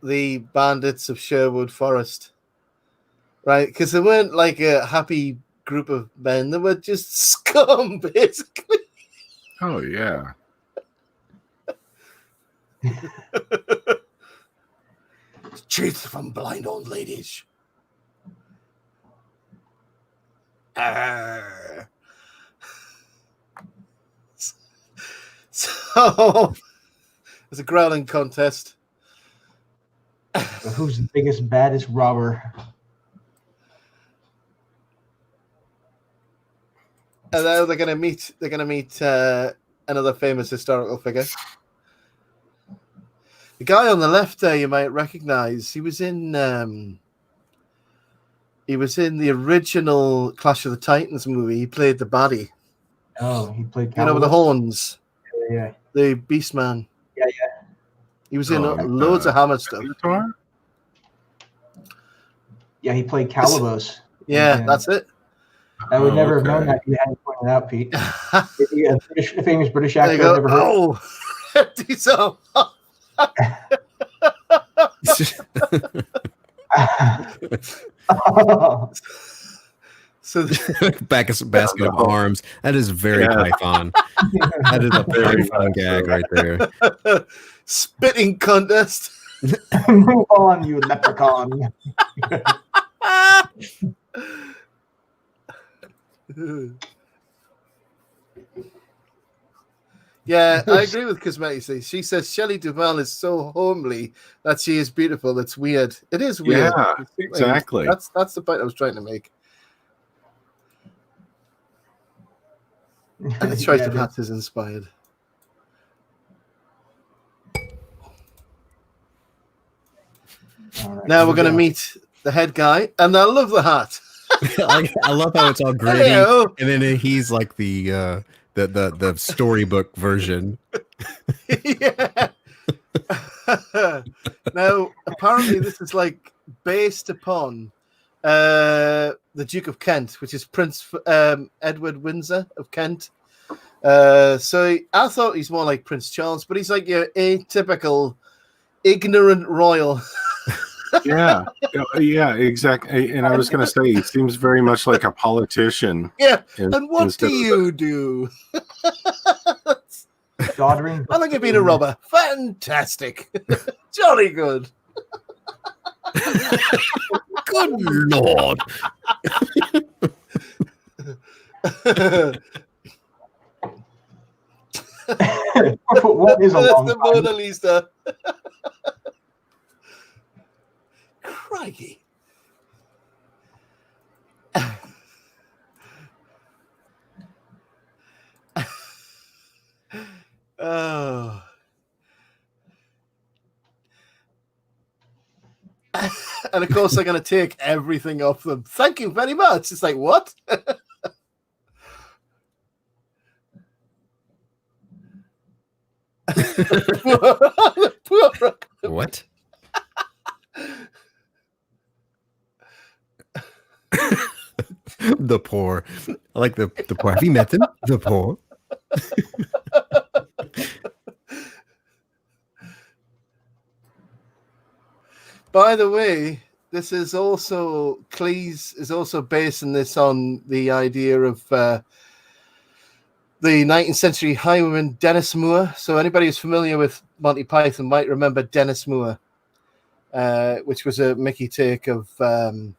the Bandits of Sherwood Forest, right? Because they weren't like a happy group of men; they were just scum, basically. Oh yeah. Cheats from blind old ladies. So it's a growling contest. So who's the biggest, baddest robber? And now they're gonna meet another famous historical figure. The guy on the left there you might recognize. He was in the original Clash of the Titans movie. He played the baddie. Oh, he played Calibus. You know, with the horns. Yeah. The Beast Man. Yeah. He was in loads of Hammer stuff. Yeah, he played Calibus. Yeah, that's it. I would never have known that if you hadn't pointed out, Pete. A famous British actor I've never heard. Oh, so. So basket of arms. That is very Python. That is a very fun gag right there. Spitting contest. Move on, you leprechaun. Yeah, I agree with Cosmetic. She says Shelley Duvall is so homely that she is beautiful. It's weird. It is weird. Yeah, exactly. That's the point I was trying to make. And the choice of hats is inspired. Right, now we're going to meet the head guy, and I love the hat. I love how it's all gritty, Hello. and then he's like the storybook version. Yeah. Now, apparently, this is like based upon the Duke of Kent, which is Prince Edward Windsor of Kent. So I thought he's more like Prince Charles, but he's like your atypical ignorant royal. Yeah, exactly. And I was going to say, he seems very much like a politician. Yeah. And what do you do? Doddering. I think you've been a robber. Fantastic. Jolly good. Good Lord. What is a That's long the time? Mona Lisa. Crikey. Oh. And of course, they're going to take everything off them. Thank you very much. It's like, what? What? The poor. I like the poor. Have you met them? The poor. By the way, this is also Cleese is also basing this on the idea of the 19th century highwayman Dennis Moore. So anybody who's familiar with Monty Python might remember Dennis Moore, which was a Mickey take of the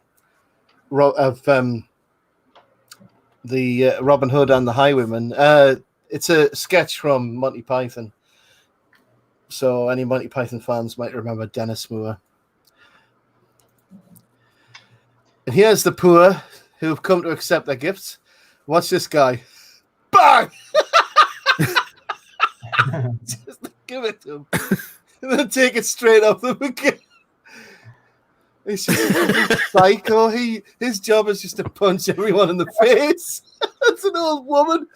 Robin Hood and the Highwayman. It's a sketch from Monty Python. So any Monty Python fans might remember Dennis Moore. And here's the poor who've come to accept their gifts. Watch this guy. Bang! Just give it to him. And then take it straight off them again. He's just a psycho. His job is just to punch everyone in the face. That's an old woman.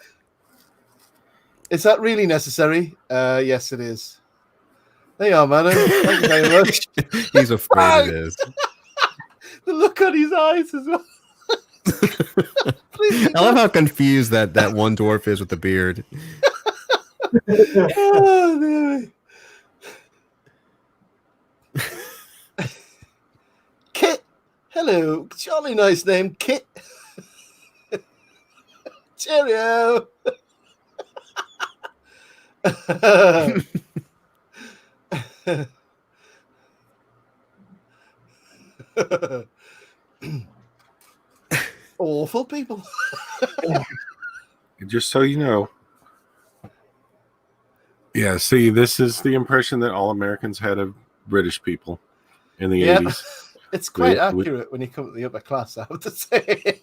Is that really necessary? Yes, it is. There you are, madam. Thank you very much. He's afraid it is. The look on his eyes as well. I love how confused that one dwarf is with the beard. Oh, dear. Kit. Hello. Jolly nice name, Kit. Cheerio. Awful people. Just so you know. Yeah, see, this is the impression that all Americans had of British people in the 80s. It's quite accurate when you come to the upper class, I have to say.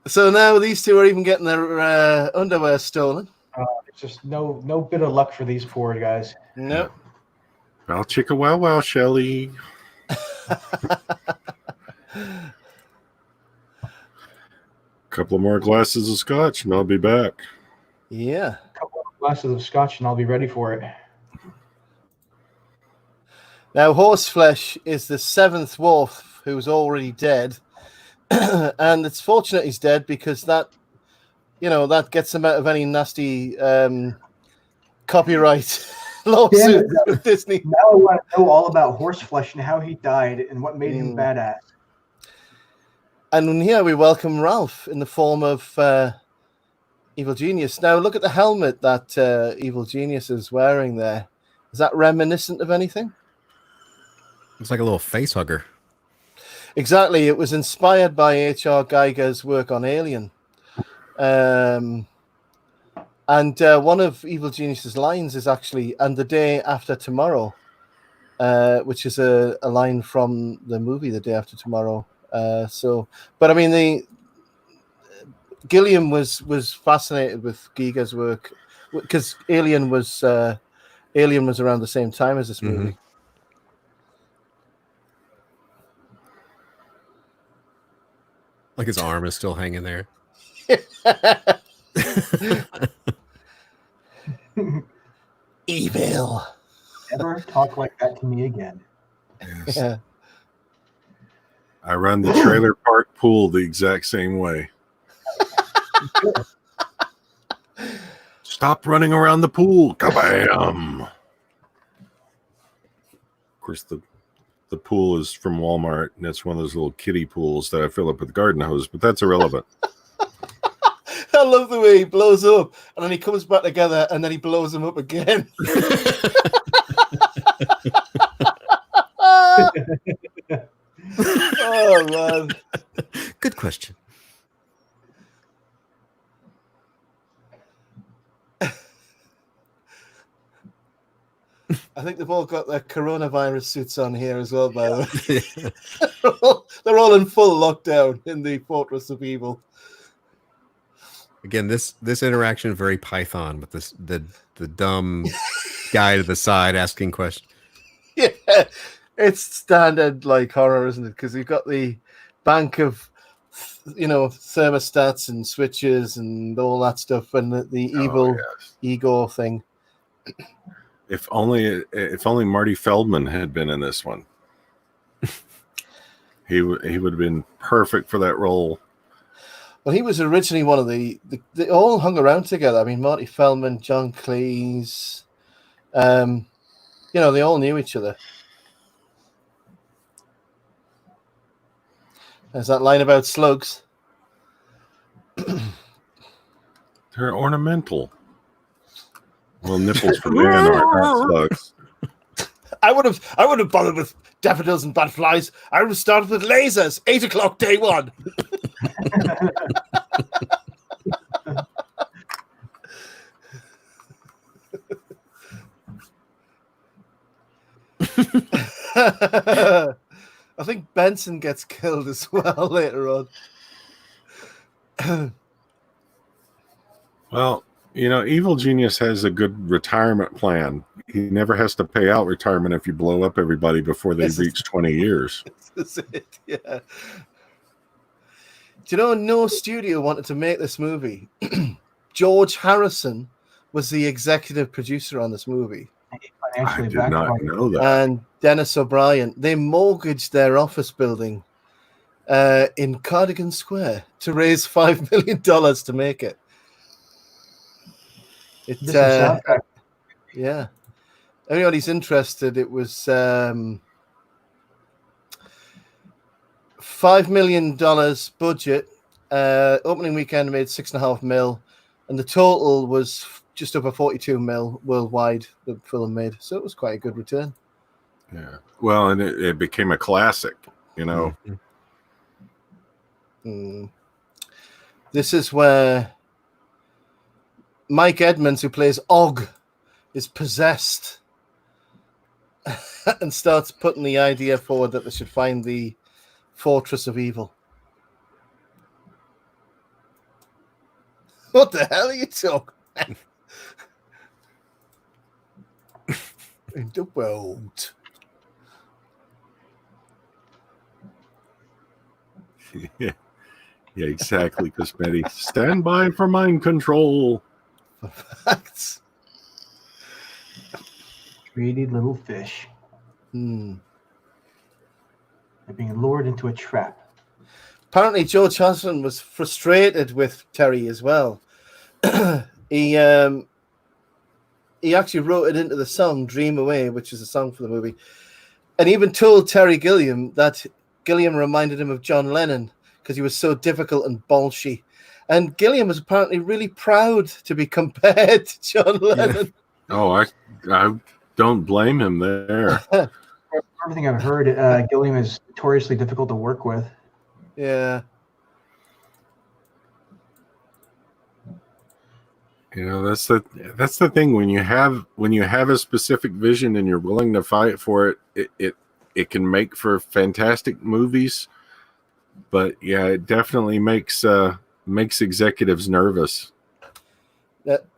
So now these two are even getting their underwear stolen. It's just no bit of luck for these poor guys. No. Well, chicka wow wow, Shelley. Couple more glasses of scotch and I'll be back. Yeah. A couple of glasses of scotch and I'll be ready for it. Now, Horseflesh is the seventh dwarf who's already dead. And it's fortunate he's dead because that gets him out of any nasty copyright lawsuit with Disney. Now I want to know all about Horseflesh and how he died and what made him badass. And here we welcome Ralph in the form of Evil Genius. Now, look at the helmet that Evil Genius is wearing there. Is that reminiscent of anything? It's like a little face hugger. Exactly. It was inspired by H.R. Geiger's work on Alien. And one of Evil Genius's lines is actually, "And the day after tomorrow," which is a line from the movie The Day After Tomorrow. But I mean, Gilliam was fascinated with Giger's work because Alien was around the same time as this movie. Like his arm is still hanging there. Evil. Never talk like that to me again. Yes. Yeah. I run the trailer park pool the exact same way. Stop running around the pool. Kabam! Of course, the pool is from Walmart, and it's one of those little kiddie pools that I fill up with garden hose, but that's irrelevant. I love the way he blows up and then he comes back together and then he blows him up again. Oh, man. Good question. I think they've all got their coronavirus suits on here as well, by the way. They're all in full lockdown in the Fortress of Evil. Again, this interaction very Python with this the dumb guy to the side asking questions. Yeah, it's standard like horror, isn't it? Because you've got the bank of, thermostats and switches and all that stuff, and the evil ego thing. If only Marty Feldman had been in this one, he would have been perfect for that role. Well, he was originally one of they all hung around together. I mean, Marty Feldman, John Cleese, they all knew each other. There's that line about slugs. They're ornamental. Well, nipples for man aren't not slugs. I would have bothered with daffodils and butterflies. I would have started with lasers. 8 o'clock, day one. I think Benson gets killed as well later on. Well, Evil Genius has a good retirement plan. He never has to pay out retirement if you blow up everybody before they reach 20 years. This is it, yeah. Do you know no studio wanted to make this movie? George Harrison was the executive producer on this movie. I did not know that. And Dennis O'Brien, they mortgaged their office building in Cardigan Square to raise $5 million to make it. Yeah. Anybody's interested, it was $5 million budget. Opening weekend made $6.5 million, and the total was just over $42 million worldwide. The film made, so it was quite a good return. Yeah. Well, and it became a classic. This is where Mike Edmonds, who plays Og, is possessed and starts putting the idea forward that they should find the Fortress of Evil. What the hell are you talking about? In the world. Yeah, exactly, Cosmetti. Stand by for mind control. Facts. Greedy little fish. They're being lured into a trap. Apparently, George Harrison was frustrated with Terry as well. He actually wrote it into the song "Dream Away," which is a song for the movie, and even told Terry Gilliam that Gilliam reminded him of John Lennon because he was so difficult and bolshy. And Gilliam was apparently really proud to be compared to John Lennon. Yeah. Oh, I don't blame him there. Everything I've heard, Gilliam is notoriously difficult to work with. Yeah. That's the thing. When you have a specific vision and you're willing to fight for it, it can make for fantastic movies. But yeah, it definitely makes executives nervous.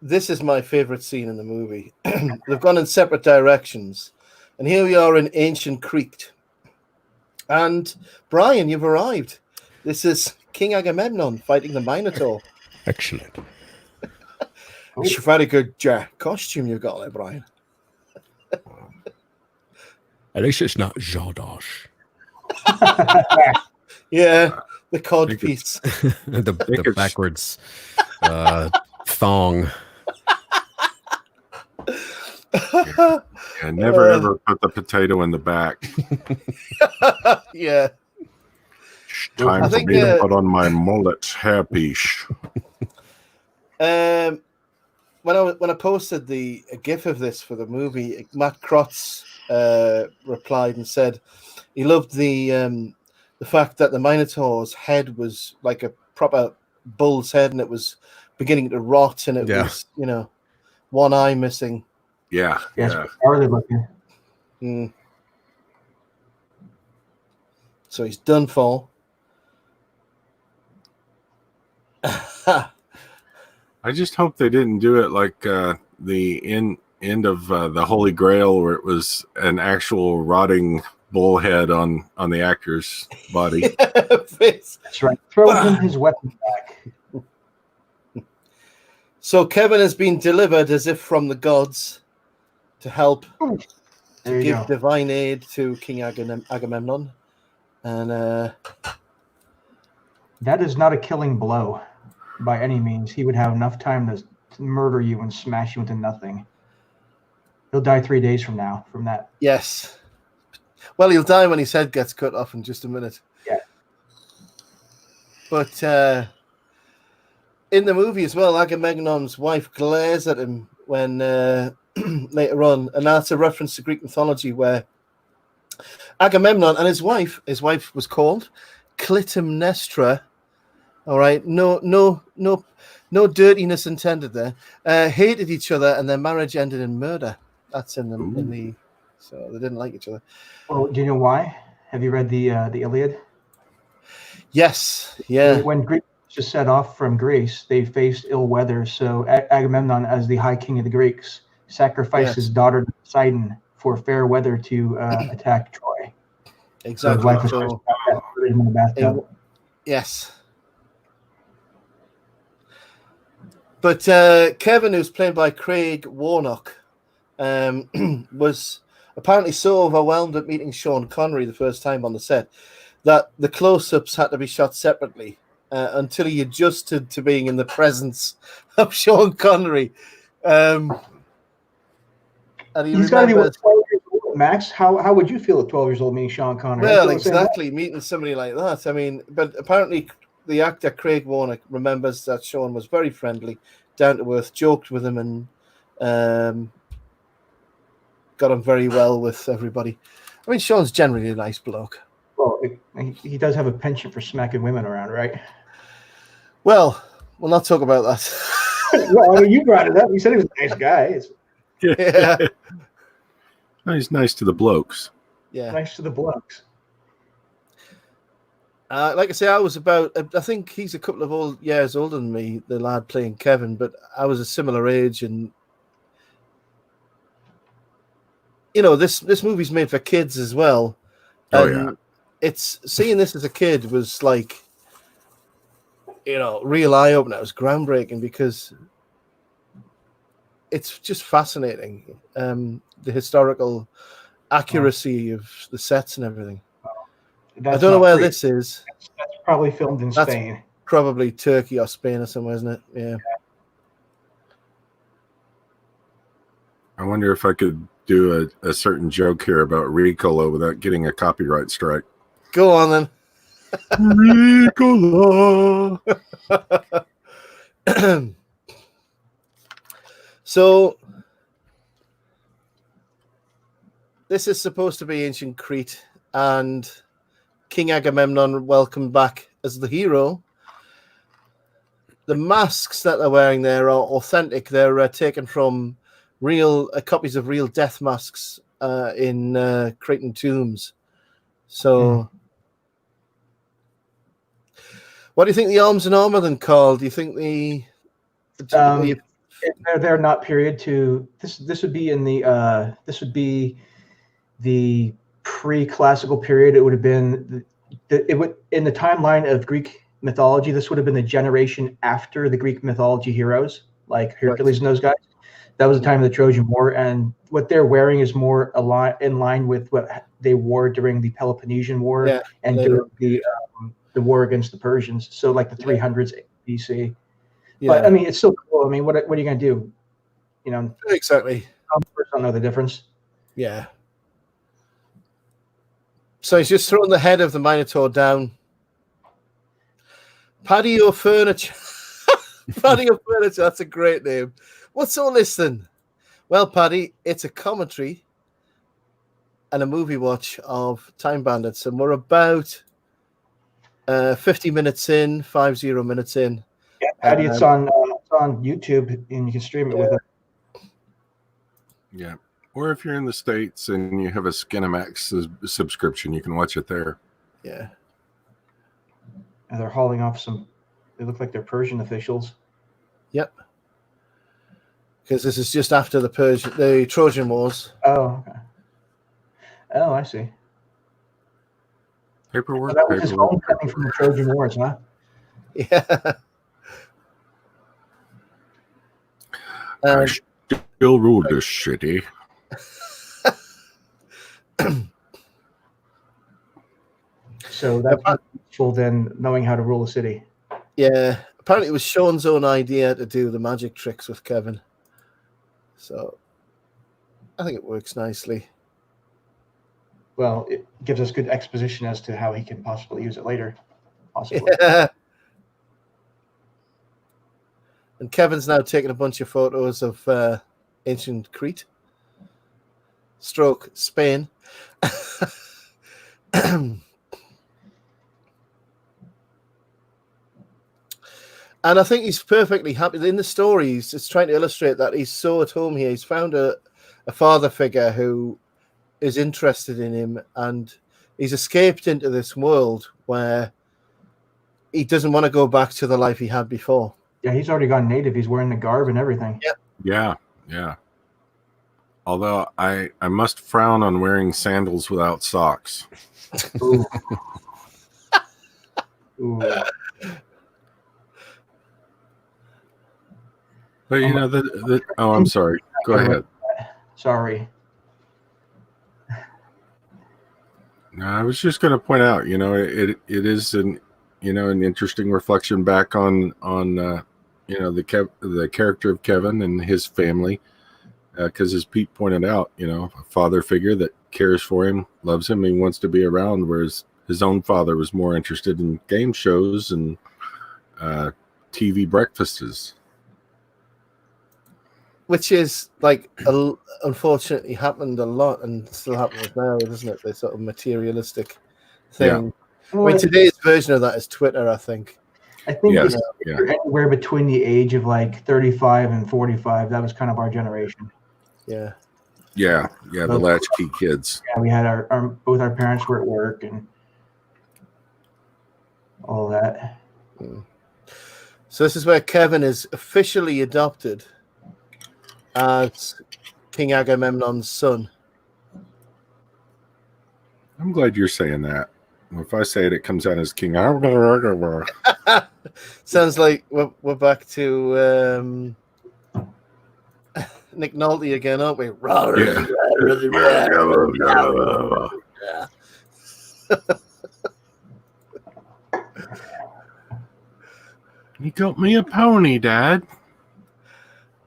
This is my favorite scene in the movie. They've gone in separate directions, and here we are in Ancient Crete. And Brian, you've arrived. This is King Agamemnon fighting the Minotaur. Excellent. It's a very good costume you've got there, Brian. At least it's not Zardoz. Yeah, the cod piece. the backwards thong. Yeah, never ever put the potato in the back. Yeah. Time for me to put on my mullet hairpiece. When I posted a GIF of this for the movie, Matt Krotz replied and said he loved the fact that the Minotaur's head was like a proper bull's head, and it was beginning to rot, and it was, you know, one eye missing. Yeah. Parler looking. So he's done for. I just hope they didn't do it like the end of the Holy Grail, where it was an actual rotting bullhead on the actor's body. That's right. Throw him his weapon back. So Kevin has been delivered as if from the gods to help to give divine aid to King Agamemnon. And that is not a killing blow by any means. He would have enough time to murder you and smash you into nothing. He'll die 3 days from now from that. Yes. Well, he'll die when his head gets cut off in just a minute. Yeah. But in the movie as well, Agamemnon's wife glares at him when later on, and that's a reference to Greek mythology where Agamemnon and his wife was called Clytemnestra. All right, no dirtiness intended there. Hated each other, and their marriage ended in murder. That's in the so they didn't like each other. Well, do you know why? Have you read the Iliad? Yes, yeah. When Greece just set off from Greece, they faced ill weather. So Agamemnon, as the High King of the Greeks, sacrificed his daughter Poseidon for fair weather to attack Troy. Exactly. So in the bathtub. Yes. But Kevin, who's played by Craig Warnock, was apparently so overwhelmed at meeting Sean Connery the first time on the set that the close-ups had to be shot separately until he adjusted to being in the presence of Sean Connery. And he's got to be 12 years old, Max. How would you feel at 12 years old meeting Sean Connery? Well, exactly, meeting somebody like that. I mean, but apparently the actor Craig Warnock remembers that Sean was very friendly, down to earth, joked with him, and got on very well with everybody. I mean, Sean's generally a nice bloke. Well, he does have a penchant for smacking women around, right? Well, we'll not talk about that. Well, I mean, you brought it up. You said he was a nice guy. Yeah. He's nice to the blokes. Yeah. Nice to the blokes. Like I say, I think he's a couple of years older than me, the lad playing Kevin, but I was a similar age, and you know, this movie's made for kids as well. It's seeing this as a kid was like, you know, real eye opener. It was groundbreaking because it's just fascinating. The historical accuracy of the sets and everything. I don't know where this is. That's probably filmed in Spain. Probably Turkey or Spain or somewhere, isn't it? Yeah. I wonder if I could do a certain joke here about Ricola without getting a copyright strike. Go on then. Ricola. So this is supposed to be ancient Crete, and King Agamemnon welcomed back as the hero. The masks that they're wearing there are authentic. They're taken from real copies of real death masks in Cretan tombs. So, what do you think the arms and armor then called? Do you think they're not period to this? This would be in the pre-classical period. It would have been in the timeline of Greek mythology, this would have been the generation after the Greek mythology heroes, like Hercules and those guys. That was the time of the Trojan War, and what they're wearing is more in line with what they wore during the Peloponnesian War and during the war against the Persians. So like the 300s BC. Yeah. But I mean, it's still cool. I mean, what are you going to do? You know, exactly. I don't know the difference. Yeah. So he's just thrown the head of the Minotaur down. Patio Furniture. Patio Furniture, that's a great name. What's all this then? Well, Paddy, it's a commentary and a movie watch of Time Bandits, and we're about 50 minutes in, 50 minutes in. Yeah, Paddy, it's on YouTube, and you can stream it with it. Yeah. Or if you're in the States and you have a Skinamax subscription, you can watch it there. Yeah. And they're hauling off they look like they're Persian officials. Yep. Because this is just after the Trojan Wars. Oh, okay. Oh, I see. Paperwork. So that was his homecoming from the Trojan Wars, huh? Yeah. I still rule this city. So that's useful then, knowing how to rule a city. Yeah. Apparently it was Sean's own idea to do the magic tricks with Kevin. So I think it works nicely. Well, it gives us good exposition as to how he can possibly use it later. Possibly. Yeah. And Kevin's now taking a bunch of photos of ancient Crete. Stroke Spain. And I think he's perfectly happy. In the story, he's just trying to illustrate that he's so at home here. He's found a father figure who is interested in him, and he's escaped into this world where he doesn't want to go back to the life he had before. Yeah, he's already gone native. He's wearing the garb and everything. Yeah. Although I must frown on wearing sandals without socks. Ooh. Ooh. But you know I'm sorry. Go ahead. Sorry. No, I was just going to point out, it is an interesting reflection back on the character of Kevin and his family, because as Pete pointed out, a father figure that cares for him, loves him, he wants to be around, whereas his own father was more interested in game shows and TV breakfasts. Which is like unfortunately happened a lot and still happens now, doesn't it? The sort of materialistic thing. Yeah. I mean, today's version of that is Twitter, I think. I think if you're anywhere between the age of like 35 and 45, that was kind of our generation. Yeah. Yeah, the latchkey kids. Yeah, we had both our parents were at work and all that. So this is where Kevin is officially adopted as King Agamemnon's son. I'm glad you're saying that. If I say it, it comes out as King. Sounds like we're back to Nick Nolte again, aren't we? Yeah. You got me a pony, Dad.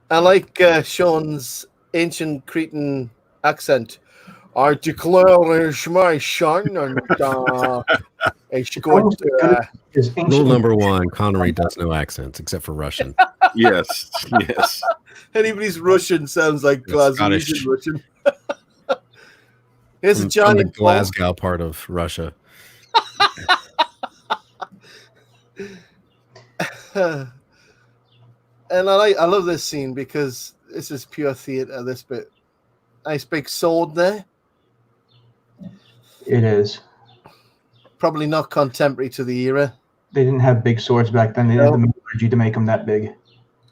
I like Sean's ancient Cretan accent. I declare it's my son, and it's going to... Rule number one, Connery does no accents except for Russian. Yes. Anybody's Russian sounds like Glasgow Russian. Here's a giant... From the Glasgow part of Russia. And I love this scene because this is pure theatre, this bit. Nice big sword there. It is. Probably not contemporary to the era. They didn't have big swords back then. They didn't have the metallurgy to make them that big.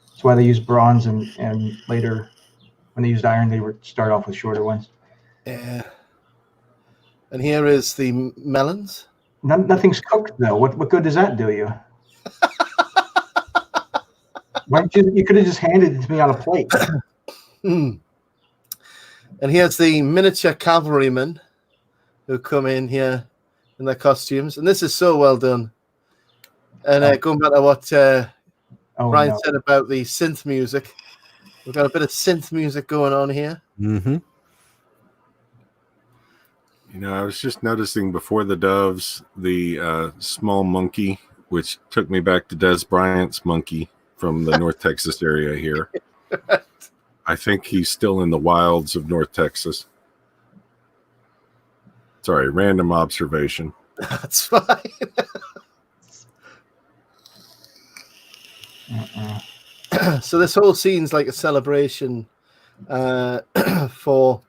That's why they used bronze, and later, when they used iron, they would start off with shorter ones. Yeah. And here is the melons. Nothing's cooked, though. What good does that do you? You could have just handed it to me on a plate. And here's the miniature cavalrymen who come in here in their costumes. And this is so well done. And going back to what Brian said about the synth music, we've got a bit of synth music going on here. Mm-hmm. You know, I was just noticing before the doves, the small monkey, which took me back to Des Bryant's monkey from the North Texas area here. I think he's still in the wilds of North Texas. Sorry, random observation. That's fine. So this whole scene's like a celebration for,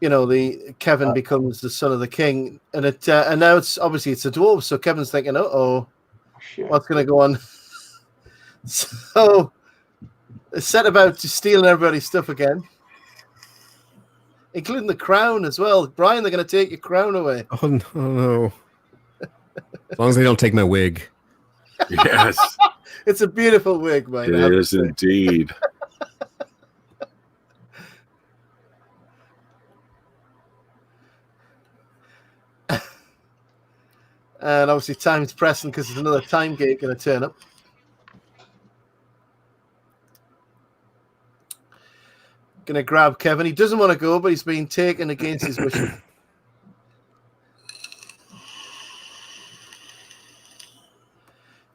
you know, the Kevin becomes the son of the king, and now it's obviously it's a dwarf. So Kevin's thinking, what's going to go on? So they set about to stealing everybody's stuff again, including the crown as well. Brian, they're going to take your crown away. Oh no! As long as they don't take my wig. Yes, it's a beautiful wig, man. It is indeed. And obviously time's pressing because there's another time gate going to turn up. Going to grab Kevin. He doesn't want to go, but he's being taken against his wishes.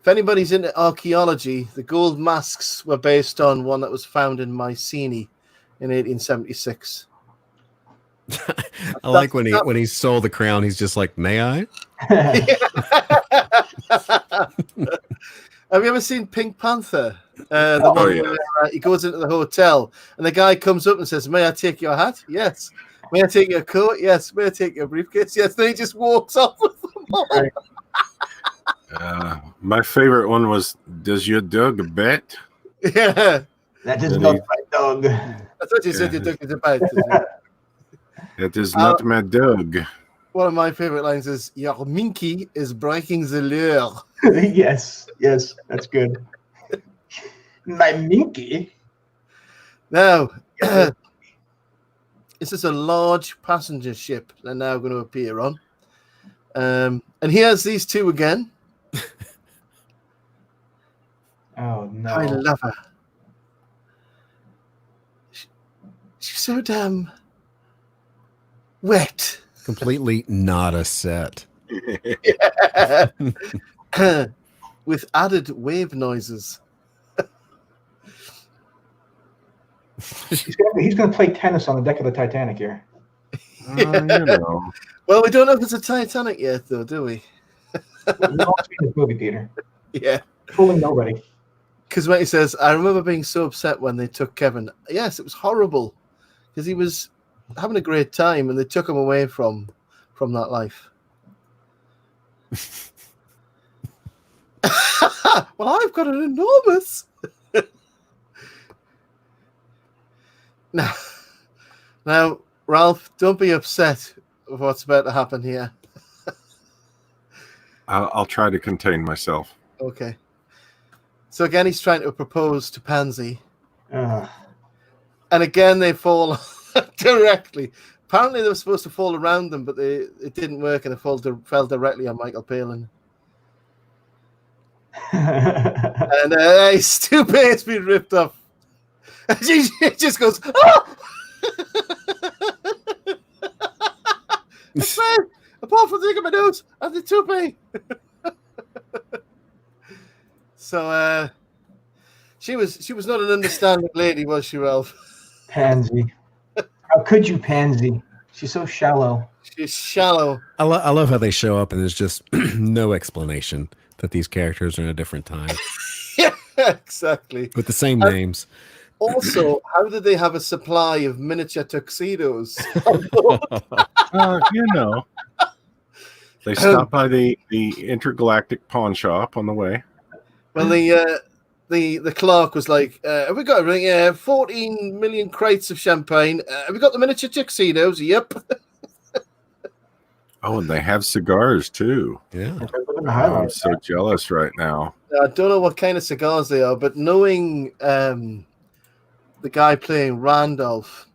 If anybody's into archaeology, the gold masks were based on one that was found in Mycenae in 1876. I like when he sold the crown, he's just like, "May I?" Have you ever seen Pink Panther? Where he goes into the hotel and the guy comes up and says, "May I take your hat?" Yes. "May I take your coat?" Yes. "May I take your briefcase?" Yes. Then he just walks off with them all. My favorite one was, "Does your dog bet?" Yeah. That is not my dog. I thought you said your dog is a bet. That is not my dog. One of my favorite lines is, "Your minky is breaking the lure." Yes, that's good. My minky. Now, this is a large passenger ship they're now going to appear on. And here's these two again. Oh, no. I love her. She's so damn wet. Completely not a set. With added wave noises. He's going to play tennis on the deck of the Titanic here. You know. Well, we don't know if it's a Titanic yet, though, do we? We've all seen this movie, Peter. Yeah. Fooling nobody. Because Matty says, "I remember being so upset when they took Kevin." Yes, it was horrible because he was having a great time and they took him away from that life. Well, I've got an enormous. Now, Ralph, don't be upset with what's about to happen here. I'll try to contain myself. Okay. So again, he's trying to propose to Pansy. And again, they fall directly. Apparently, they were supposed to fall around them, but it didn't work, and it fell directly on Michael Palin. And his toupee has been ripped off. And she just goes, "Oh!" Apart from the thing of my nose and the toupee. So she was not an understanding lady, was she, Ralph? Pansy. How could you, Pansy? She's so shallow. She's shallow. I love how they show up and there's just no explanation that these characters are in a different time. Yeah, exactly. With the same names. Also, how did they have a supply of miniature tuxedos? You know, they stopped by the intergalactic pawn shop on the way. Well, the clerk was like, "Have we got everything? Yeah, 14 million crates of champagne. Have we got the miniature tuxedos?" Yep. Oh, and they have cigars too. Yeah. I'm so jealous right now. I don't know what kind of cigars they are, but knowing the guy playing Randolph,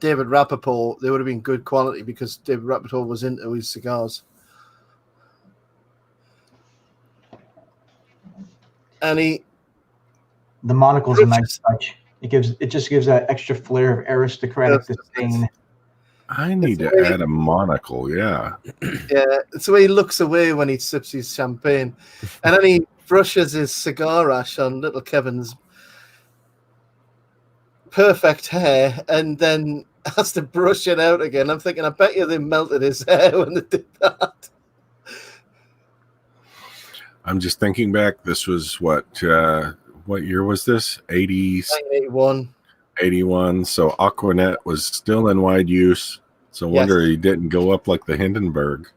David Rappaport, they would have been good quality because David Rappaport was into his cigars. And the monocle's a nice touch. It just gives that extra flair of aristocratic disdain. I need to add a monocle, yeah. Yeah, it's the way he looks away when he sips his champagne. And then he brushes his cigar ash on little Kevin's perfect hair and then has to brush it out again. I'm thinking, I bet you they melted his hair when they did that. I'm just thinking back. This was what year was this? 80s? 81. 81. So Aquanet was still in wide use. So I wonder he didn't go up like the Hindenburg.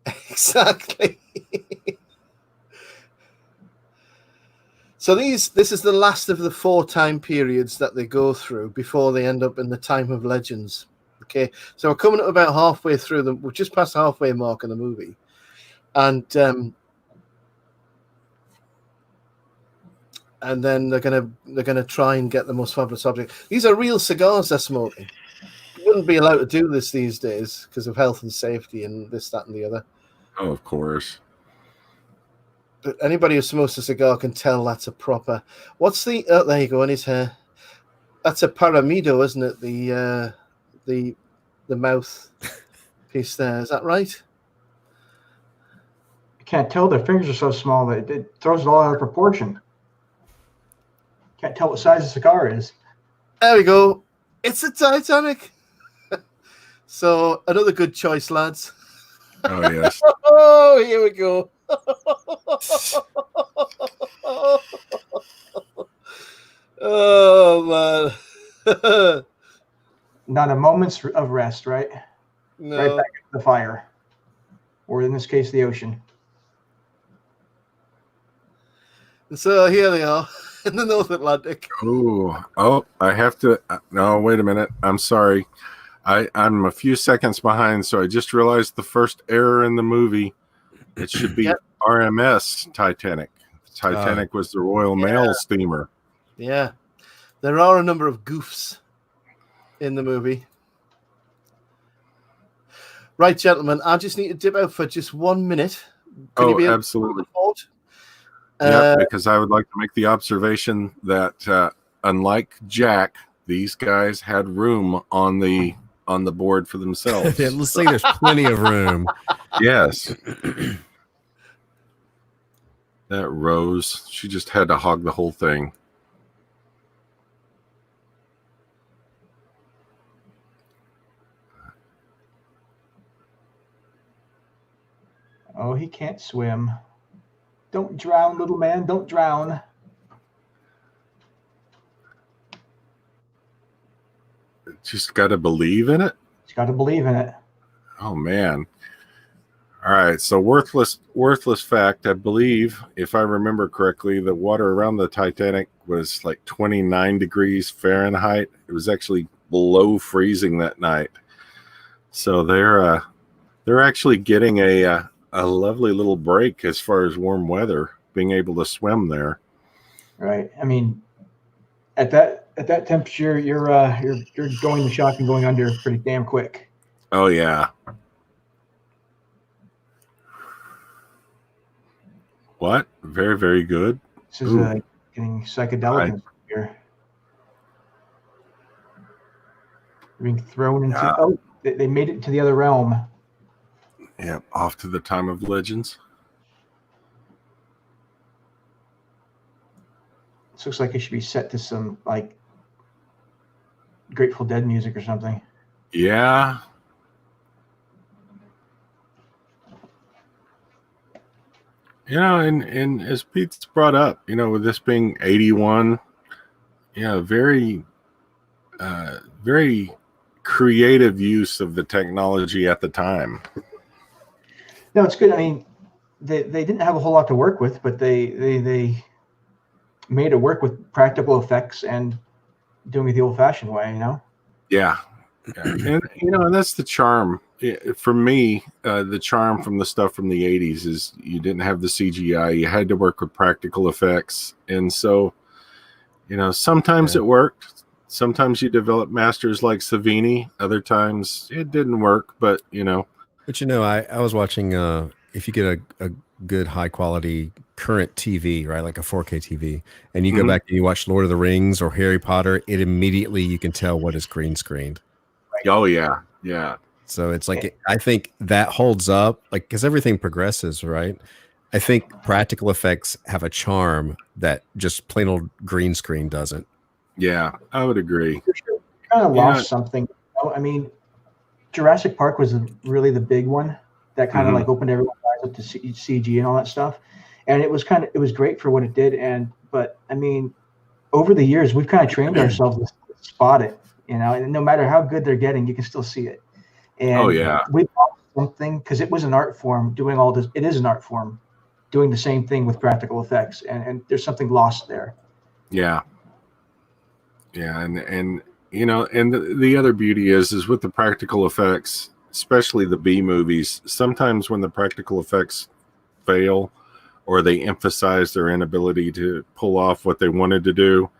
Exactly. So this is the last of the 4 time periods that they go through before they end up in the time of legends. Okay, so we're coming up about halfway through them. We're just past the halfway mark in the movie, and then they're gonna try and get the most fabulous object. These are real cigars they're smoking. You wouldn't be allowed to do this these days because of health and safety and this, that, and the other. Oh, of course. But anybody who smokes a cigar can tell that's a proper. What's the? Oh, there you go in his hair. That's a paramido, isn't it? The mouth piece there. Is that right? I can't tell. Their fingers are so small that it throws it all out of proportion. Can't tell what size the cigar is. There we go. It's a Titanic. So another good choice, lads. Oh yes. Oh, here we go. Oh man. Not a moment's of rest, right? No. Right back into the fire, or in this case, the ocean. So here they are in the North Atlantic. Oh! I have to. No, wait a minute. I'm sorry. I'm a few seconds behind, so I just realized the first error in the movie. It should be RMS Titanic. Titanic was the Royal Mail steamer. Yeah. There are a number of goofs in the movie. Right, gentlemen, I just need to dip out for just 1 minute. Can you be absolutely. Yeah, because I would like to make the observation that unlike Jack, these guys had room on the board for themselves. Yeah, let's say there's plenty of room. Yes. That Rose, she just had to hog the whole thing. Oh, he can't swim. Don't drown, little man. Don't drown. Just got to believe in it. He's got to believe in it. Oh man. All right, so worthless fact. I believe, if I remember correctly, the water around the Titanic was like 29 degrees Fahrenheit. It was actually below freezing that night. So they're actually getting a lovely little break as far as warm weather, being able to swim there. Right. I mean, at that temperature, you're going to shock and going under pretty damn quick. Oh yeah. What? Very, very good. This is getting psychedelic here. Being thrown into. Oh, they made it to the other realm. Yeah, off to the time of legends. This looks like it should be set to some like Grateful Dead music or something. Yeah. You know, and as Pete's brought up, you know, with this being 81, very creative use of the technology at the time. No, it's good. I mean, they didn't have a whole lot to work with, but they made it work with practical effects and doing it the old-fashioned way, you know? Yeah, And and that's the charm for me. The charm from the stuff from the '80s is you didn't have the CGI; you had to work with practical effects, and so sometimes it worked. Sometimes you develop masters like Savini. Other times it didn't work, but But I was watching. If you get a good high quality current TV, right, like a 4K TV, and you go back and you watch Lord of the Rings or Harry Potter, it immediately you can tell what is green screened. Oh yeah, yeah. So it's like I think that holds up, like because everything progresses, right? I think practical effects have a charm that just plain old green screen doesn't. Yeah, I would agree. Kind of lost something. I mean, Jurassic Park was really the big one that kind of like opened everyone's eyes up to CG and all that stuff, and it was great for what it did. But I mean, over the years we've kind of trained ourselves to spot it, and no matter how good they're getting, you can still see it. And we lost something because it was an art form doing all this. It is an art form doing the same thing with practical effects, and there's something lost there. Yeah. Yeah, and the other beauty is with the practical effects, especially the B movies, sometimes when the practical effects fail or they emphasize their inability to pull off what they wanted to do,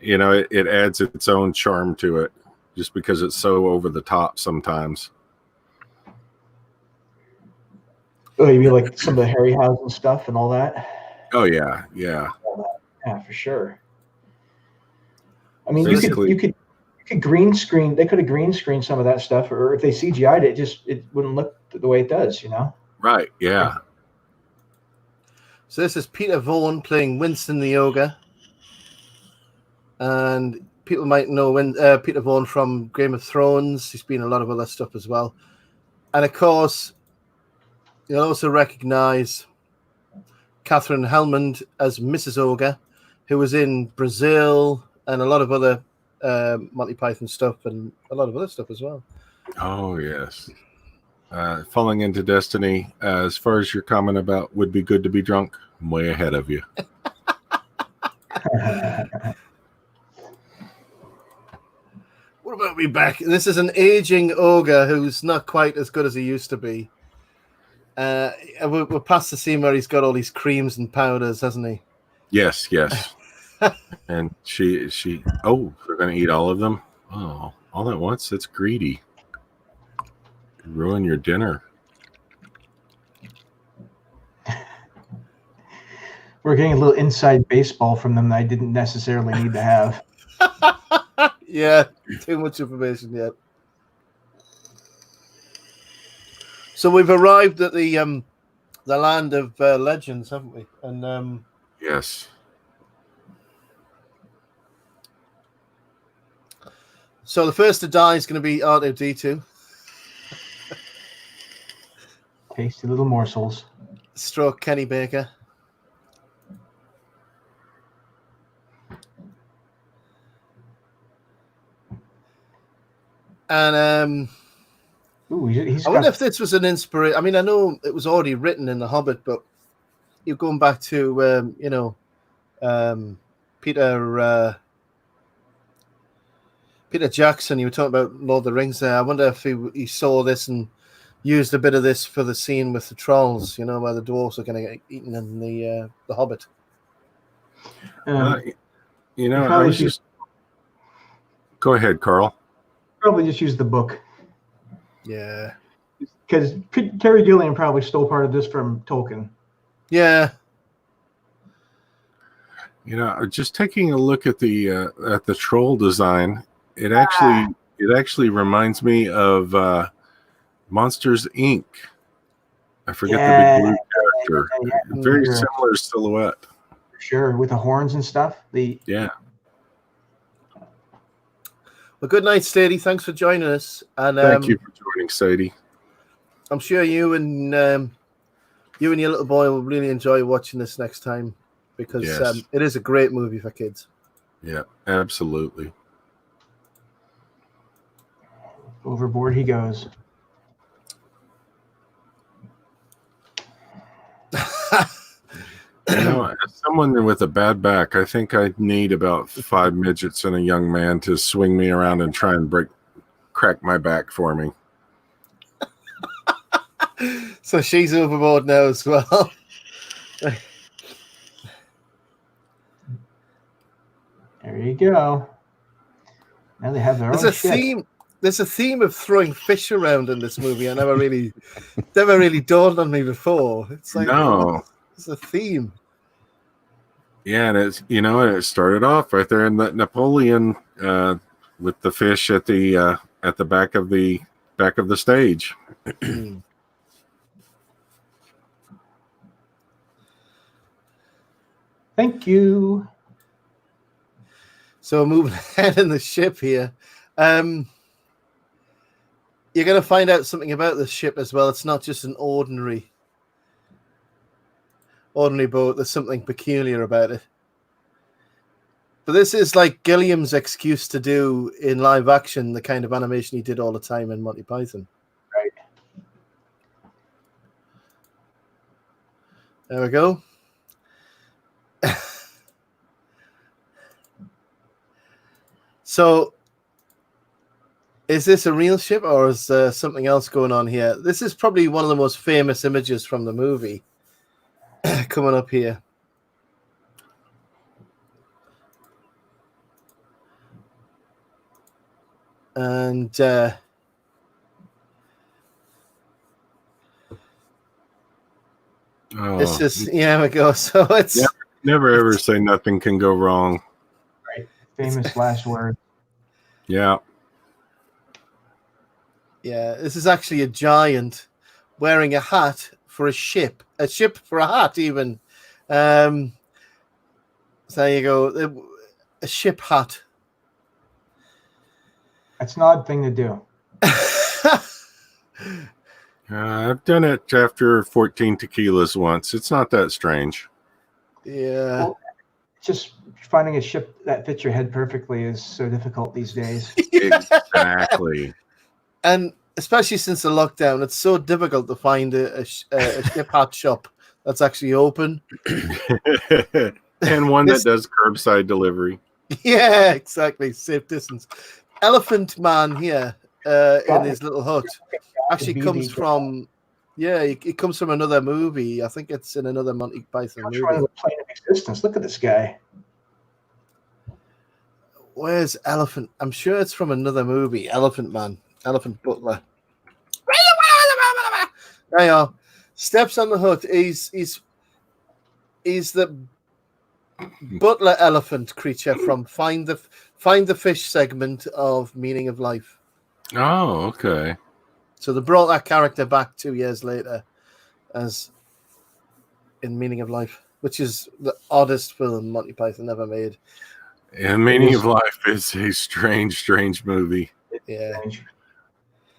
it adds its own charm to it just because it's so over the top sometimes. Oh, you mean like some of the Harryhausen stuff and all that? Oh yeah, yeah. Yeah, for sure. I mean, you could green screen. They could have green screened some of that stuff, or if they CGI'd it, it wouldn't look the way it does. Right? Yeah. So this is Peter Vaughan playing Winston the Ogre, and people might know Peter Vaughan from Game of Thrones. He's been in a lot of other stuff as well, and of course, you'll also recognise Catherine Helmond as Mrs. Ogre, who was in Brazil and a lot of other Monty Python stuff and a lot of other stuff as well. Oh, yes. Falling into Destiny, as far as your comment about would be good to be drunk, I'm way ahead of you. What about me back? This is an aging ogre who's not quite as good as he used to be. We're past the scene where he's got all these creams and powders, hasn't he? Yes, yes. And she we're gonna eat all of them. Oh, all at once? That's greedy. Ruin your dinner. We're getting a little inside baseball from them that I didn't necessarily need to have. Yeah, too much information yet. So we've arrived at the land of legends, haven't we? And yes. So the first to die is going to be R2-D2. Tasty little morsels. Stroke Kenny Baker. And ooh, I wonder if this was an inspiration. I mean, I know it was already written in The Hobbit, but you're going back to Peter Jackson. You were talking about Lord of the Rings there. I wonder if he saw this and used a bit of this for the scene with the trolls, where the dwarves are going to get eaten in the Hobbit. I was just. Go ahead, Carl. Probably just use the book. Yeah. Because Terry Gilliam probably stole part of this from Tolkien. Yeah. Just taking a look at the troll design, it actually reminds me of Monsters Inc. I forget the big blue character. Very similar silhouette. Sure, with the horns and stuff. Yeah. Well, good night, Sadie. Thanks for joining us. And thank you for joining, Sadie. I'm sure you and your little boy will really enjoy watching this next time because it is a great movie for kids. Yeah, absolutely. Overboard he goes. As someone with a bad back, I think I need about 5 midgets and a young man to swing me around and try and crack my back for me. So she's overboard now as well. There you go. Now they have their own ship. There's a theme of throwing fish around in this movie. I never really dawned on me before. It's like, no, it's a theme. Yeah, and it's it started off right there in the Napoleon with the fish at the back of the stage. Thank you. So moving ahead in the ship here, you're going to find out something about the ship as well. It's not just an ordinary boat. There's something peculiar about it. But this is like Gilliam's excuse to do in live action the kind of animation he did all the time in Monty Python. Right. There we go. So, is this a real ship or is there something else going on here? This is probably one of the most famous images from the movie coming up here. And this is, yeah, we go. So it's never ever say nothing can go wrong. Right. Famous last word. Yeah. Yeah, this is actually a giant wearing a hat for a ship for a hat even. So there you go, a ship hat. That's an odd thing to do. I've done it after 14 tequilas once. It's not that strange. Yeah. Well, just finding a ship that fits your head perfectly is so difficult these days. Exactly. And especially since the lockdown, it's so difficult to find a ship hat shop that's actually open. And one that does curbside delivery. Yeah, exactly. Safe distance. Elephant Man here in his little hut actually comes from, it comes from another movie. I think it's in another Monty Python movie. The plane of existence. Look at this guy. Where's Elephant? I'm sure it's from another movie. Elephant Man. Elephant Butler. There you are. Steps on the hut. He's the butler elephant creature from Find the Fish segment of Meaning of Life. Oh, okay. So they brought that character back 2 years later as in Meaning of Life, which is the oddest film Monty Python ever made. And Meaning of Life is a strange, strange movie. Yeah.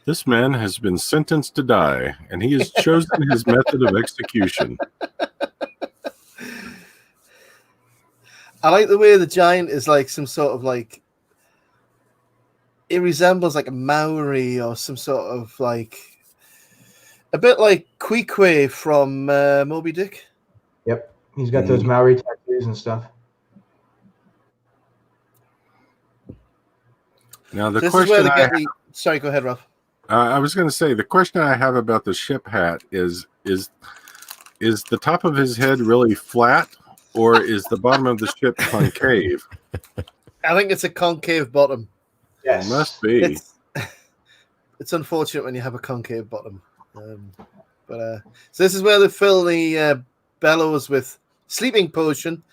This man has been sentenced to die, and he has chosen his method of execution. I like the way the giant is like some sort of like, it resembles like a Maori or some sort of like, a bit like Kwee from Moby Dick. Yep. He's got those Maori tattoos and stuff. Now the question sorry, go ahead, Ralph. I was going to say, the question I have about the ship hat is the top of his head really flat, or is the bottom of the ship concave? I think it's a concave bottom. Yes. It must be. It's unfortunate when you have a concave bottom. So this is where they fill the bellows with sleeping potion,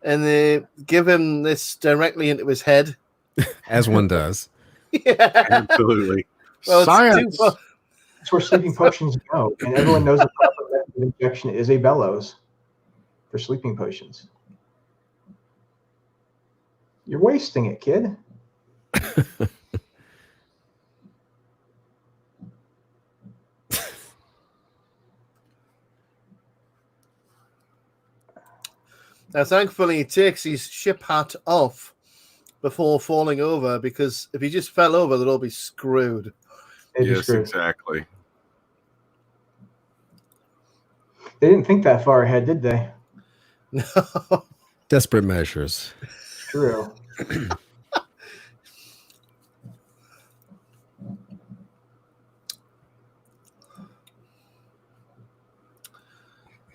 and they give him this directly into his head. As one does. Yeah. Absolutely. Well, Science. That's where sleeping potions go. And everyone knows the proper method of injection is a bellows for sleeping potions. You're wasting it, kid. Now, thankfully, he takes his ship hat off before falling over, because if he just fell over, they'd all be screwed. Yes, exactly. They didn't think that far ahead, did they? No. Desperate measures. True.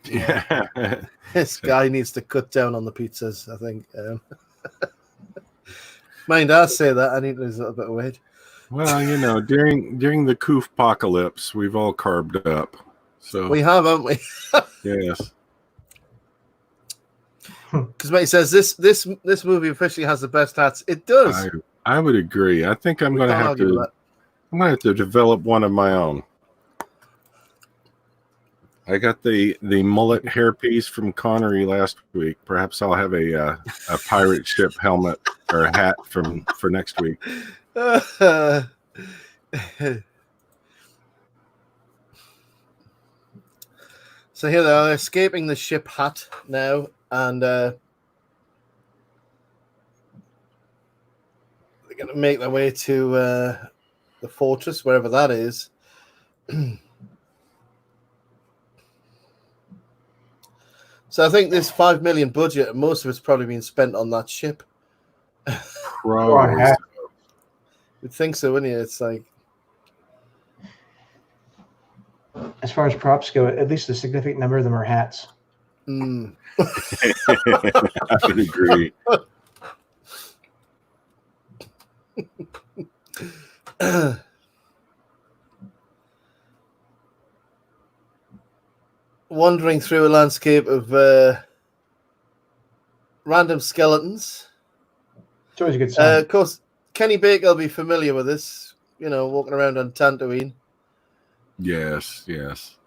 Yeah. This guy needs to cut down on the pizzas, I think. Mind I say that, I need to lose a little bit of weight. Well, during the coof apocalypse, we've all carved up. So We have, haven't we? yes. Because mate says this movie officially has the best hats. It does. I would agree. I think I'm going to have to develop one of my own. I got the mullet hairpiece from Connery last week. Perhaps I'll have a pirate ship helmet or a hat for next week. So here they are, escaping the ship hut now, and they're going to make their way to the fortress, wherever that is. So I think this 5 million budget, most of it's probably been spent on that ship. Probably. You'd think so, wouldn't you? It's like, as far as props go, at least a significant number of them are hats. I would agree. Wandering through a landscape of random skeletons. It's always a good sign. Of course, Kenny Baker will be familiar with this, walking around on Tatooine. Yes, yes.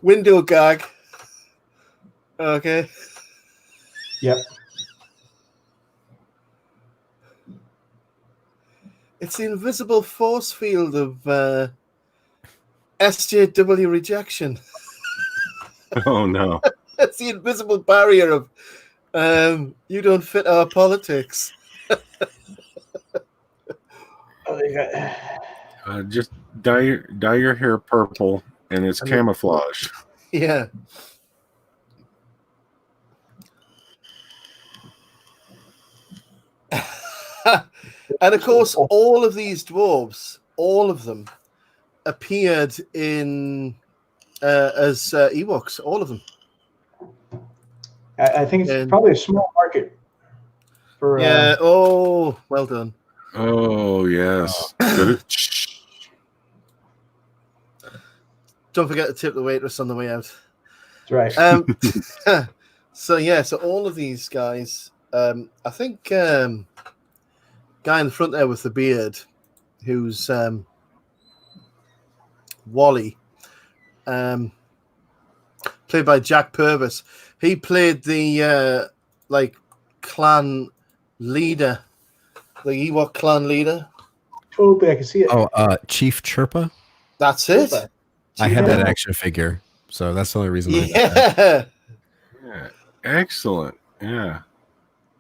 Window gag. Okay. Yep. It's the invisible force field of SJW rejection. Oh, no. It's the invisible barrier of you don't fit our politics. Just dye your hair purple, and it's camouflage. Yeah. And of course, all of these dwarves, all of them, appeared in as Ewoks. All of them. I think it's probably a small market for. Yeah. Oh, well done. Oh yes. Don't forget to tip the waitress on the way out. That's right. So all of these guys, I think guy in the front there with the beard, who's Wally, played by Jack Purvis. He played the clan leader, the Ewok clan leader. Totally, I can see it. Oh, Chief Chirpa. That's it. I had that action figure, so that's the only reason. Yeah. Excellent. Yeah.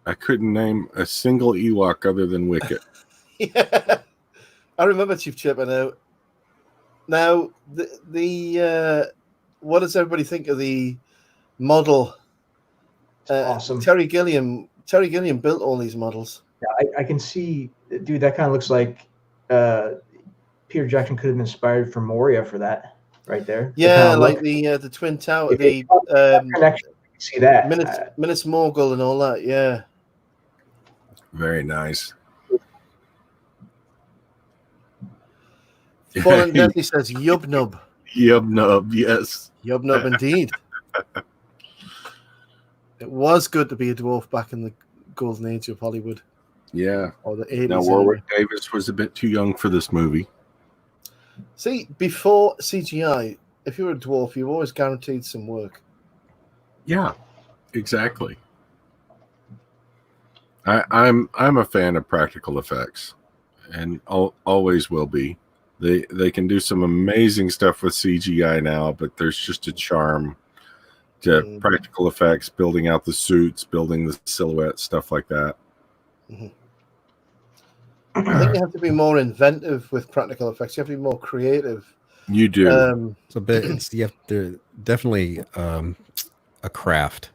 I couldn't name a single Ewok other than Wicket. Yeah. I remember Chief Chirpa now. The what does everybody think of the model? Awesome. Terry Gilliam built all these models. Yeah, I can see, dude. That kind of looks like Peter Jackson could have been inspired from Moria for that, right there. Yeah, like the Twin Tower, the connection. See that Minas Morgul and all that. Yeah. Very nice. Fallen Deadly says Yubnub. Yubnub, yes. Yubnub indeed. It was good to be a dwarf back in the golden age of Hollywood. Yeah. Or the 80s. Now, Warwick Davis was a bit too young for this movie. See, before CGI, if you were a dwarf, you were always guaranteed some work. Yeah, exactly. I'm a fan of practical effects, and always will be. They can do some amazing stuff with CGI now, but there's just a charm to practical effects, building out the suits, building the silhouette, stuff like that. Mm-hmm. I think you have to be more inventive with practical effects. You have to be more creative. You do. It's a bit. You have to definitely a craft.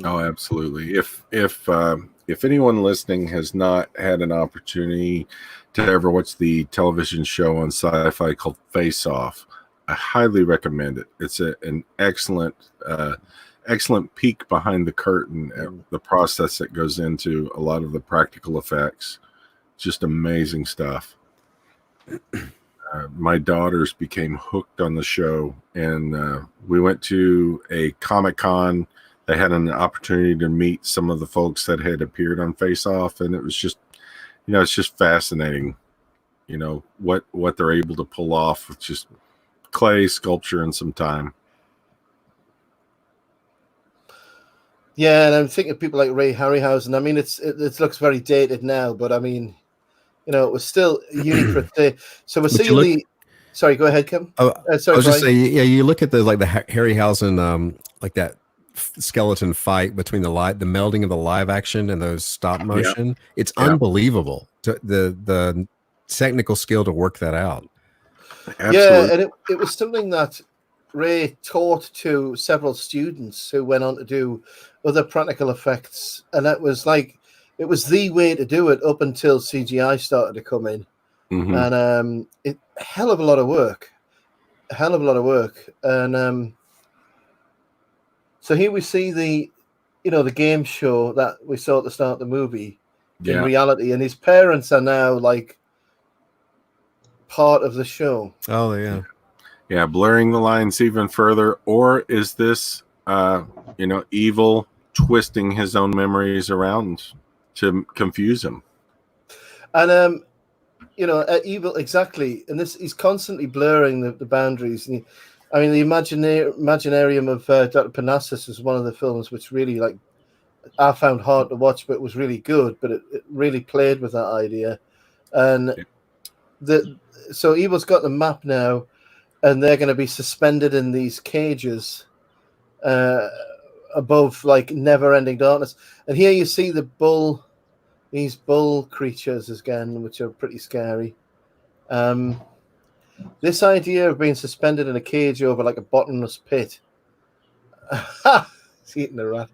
Oh, absolutely. If if anyone listening has not had an opportunity to ever watch the television show on Sci-Fi called Face Off, I highly recommend it. It's an excellent peek behind the curtain at the process that goes into a lot of the practical effects. Just amazing stuff. My daughters became hooked on the show, and we went to a Comic-Con. They had an opportunity to meet some of the folks that had appeared on Face Off, and it was just, it's just fascinating, what they're able to pull off with just clay, sculpture, and some time. Yeah, and I'm thinking of people like Ray Harryhausen. I mean, it looks very dated now, but I mean, it was still unique for today. So we're seeing Sorry, go ahead, Kim. Sorry, I was just saying, yeah, you look at the Harryhausen, like that skeleton fight between the melding of the live action and those stop motion. Yeah. It's unbelievable. The technical skill to work that out. Absolutely. Yeah, and it was something that Ray taught to several students who went on to do other practical effects, and it was the way to do it up until CGI started to come in. Mm-hmm. And a hell of a lot of work. And so here we see the game show that we saw at the start of the movie in reality, and his parents are now like part of the show. Oh yeah. Yeah, blurring the lines even further. Or is this evil twisting his own memories around to confuse him? And evil, exactly. And he's constantly blurring the boundaries. And the Imaginarium of Dr. Parnassus is one of the films which really, I found hard to watch, but it was really good. But it really played with that idea. And so evil's got the map now, and they're going to be suspended in these cages above never-ending darkness. And here you see these bull creatures again, which are pretty scary. This idea of being suspended in a cage over a bottomless pit, it's eating a rat,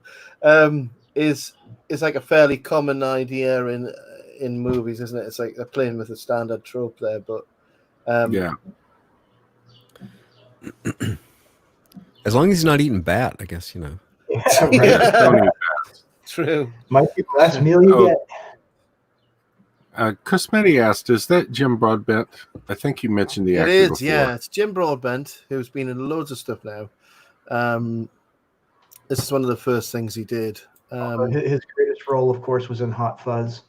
is a fairly common idea in movies, isn't it? It's like they're playing with a standard trope there, but yeah. As long as he's not eating bat, I guess, Yeah, right. Don't eat that. True. Might be the last meal you get. Cosmetti asked, is that Jim Broadbent? I think you mentioned the actor before. It is, yeah. It's Jim Broadbent, who's been in loads of stuff now. This is one of the first things he did. His greatest role, of course, was in Hot Fuzz.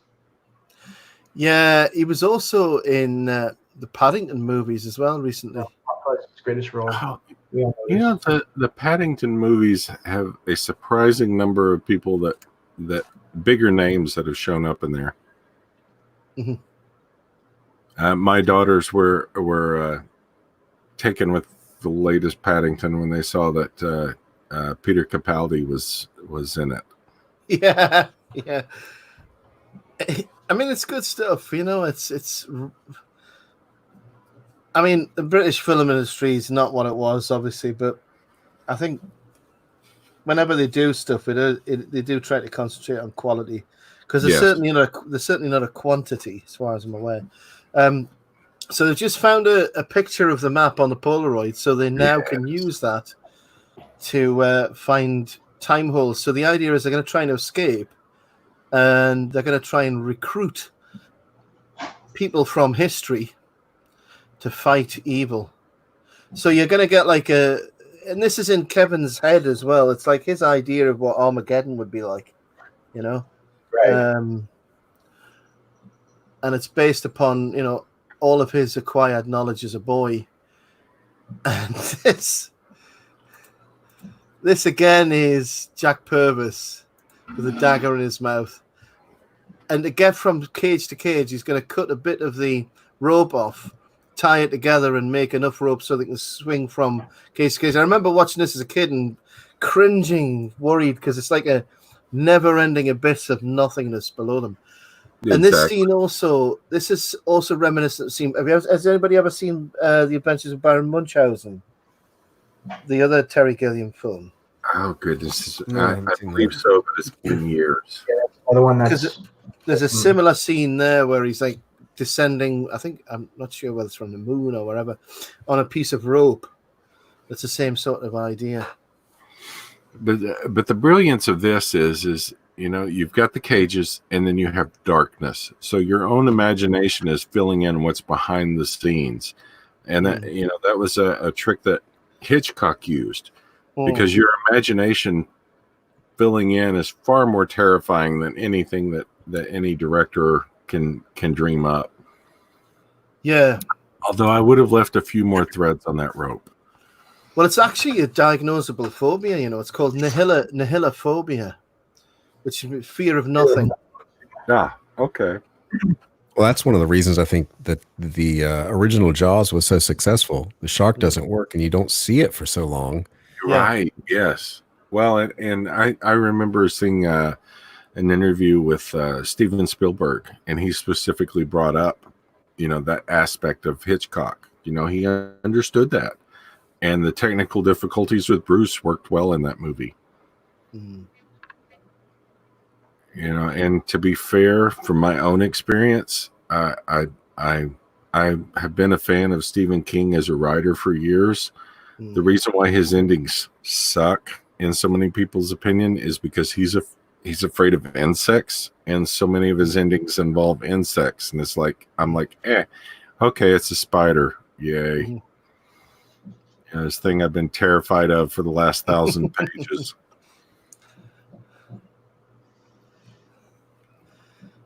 Yeah, he was also in the Paddington movies as well recently. Hot Fuzz, his greatest role. Oh, the Paddington movies have a surprising number of people that bigger names that have shown up in there. Mm-hmm. My daughters were taken with the latest Paddington when they saw that Peter Capaldi was in it. Yeah. I mean, it's good stuff. It's. I mean, the British film industry is not what it was, obviously, but I think whenever they do stuff, they do try to concentrate on quality, because there's certainly not a quantity, as far as I'm aware. So they've just found a picture of the map on the Polaroid, so they now can use that to find time holes. So the idea is they're going to try and escape, and they're going to try and recruit people from history to fight evil. So you're going to get and this is in Kevin's head as well. It's like his idea of what Armageddon would be like, Right. And it's based upon, all of his acquired knowledge as a boy. And this again is Jack Purvis with a dagger in his mouth. And to get from cage to cage, he's going to cut a bit of the rope off, tie it together, and make enough rope so they can swing from cage to cage. I remember watching this as a kid and cringing, worried, because it's like a never-ending abyss of nothingness below them. Exactly. And this is also reminiscent of scene. Has anybody ever seen The Adventures of Baron Munchausen, the other Terry Gilliam film? Oh goodness, I believe so, but it's been years. Yeah, that's The one because there's a similar scene there where he's like descending. I think I'm not sure whether it's from the moon or wherever, on a piece of rope. It's the same sort of idea. But the brilliance of this is you've got the cages and then you have darkness, so your own imagination is filling in what's behind the scenes, and that was a trick that Hitchcock used, because your imagination filling in is far more terrifying than anything that any director can dream up. Yeah, although I would have left a few more threads on that rope. Well, it's actually a diagnosable phobia. It's called nihilophobia, which is fear of nothing. Okay. Well, that's one of the reasons I think that the original Jaws was so successful. The shark doesn't work, and you don't see it for so long. Right. Yes. Well, and I remember seeing an interview with Steven Spielberg, and he specifically brought up, that aspect of Hitchcock. He understood that. And the technical difficulties with Bruce worked well in that movie. And to be fair, from my own experience, I have been a fan of Stephen King as a writer for years. The reason why his endings suck, in so many people's opinion, is because he's afraid of insects, and so many of his endings involve insects. And I'm like, okay, it's a spider, yay. This thing I've been terrified of for the last 1,000 pages.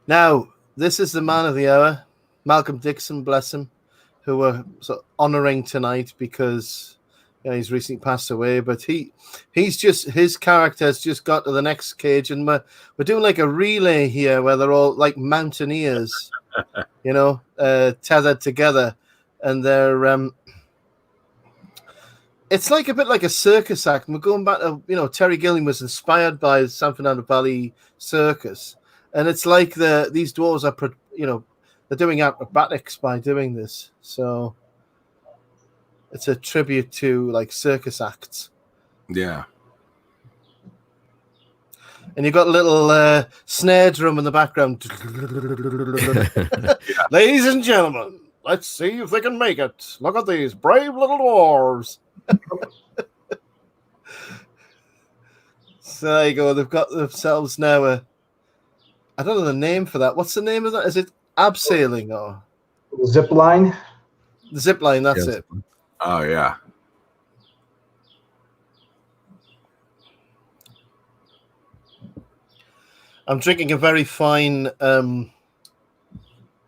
Now, this is the man of the hour, Malcolm Dixon, bless him, who we're honoring tonight because he's recently passed away. But his character has just got to the next cage, and we're doing like a relay here where they're all like mountaineers, tethered together, and they're it's like a bit like a circus act. And we're going back to, Terry Gilliam was inspired by San Fernando Valley Circus. And it's like these dwarves are, they're doing acrobatics by doing this. So it's a tribute to like circus acts. Yeah. And you've got a little snare drum in the background. Ladies and gentlemen, let's see if they can make it. Look at these brave little dwarves. So there you go. They've got themselves now I don't know the name for that. What's the name of that? Is it abseiling or zip line? The zip line, that's it. Oh yeah. I'm drinking a very fine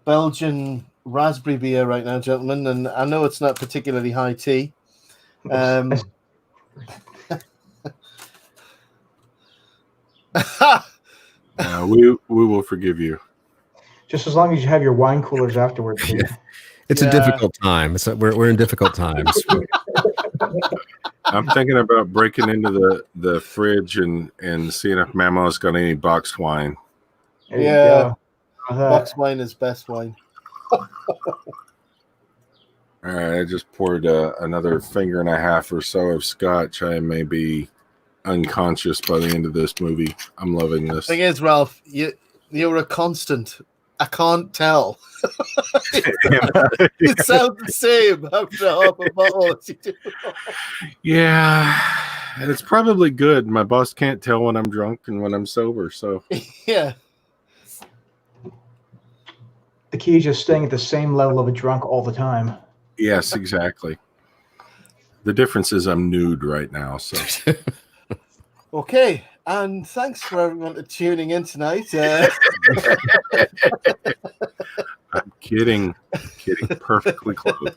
Belgian raspberry beer right now, gentlemen, and I know it's not particularly high tea. We will forgive you. Just as long as you have your wine coolers afterwards. It's a difficult time. We're in difficult times. I'm thinking about breaking into the fridge and seeing if Mama's got any boxed wine. Boxed wine is best wine. All right, I just poured another finger and a half or so of scotch. I may be unconscious by the end of this movie. I'm loving this. Thing is, Ralph, you're a constant. I can't tell. You sound the same after half a bottle as you do. Yeah, it's probably good. My boss can't tell when I'm drunk and when I'm sober. So yeah. The key is just staying at the same level of a drunk all the time. Yes, exactly. The difference is I'm nude right now. So okay, and thanks for everyone tuning in tonight. I'm kidding, perfectly clothed.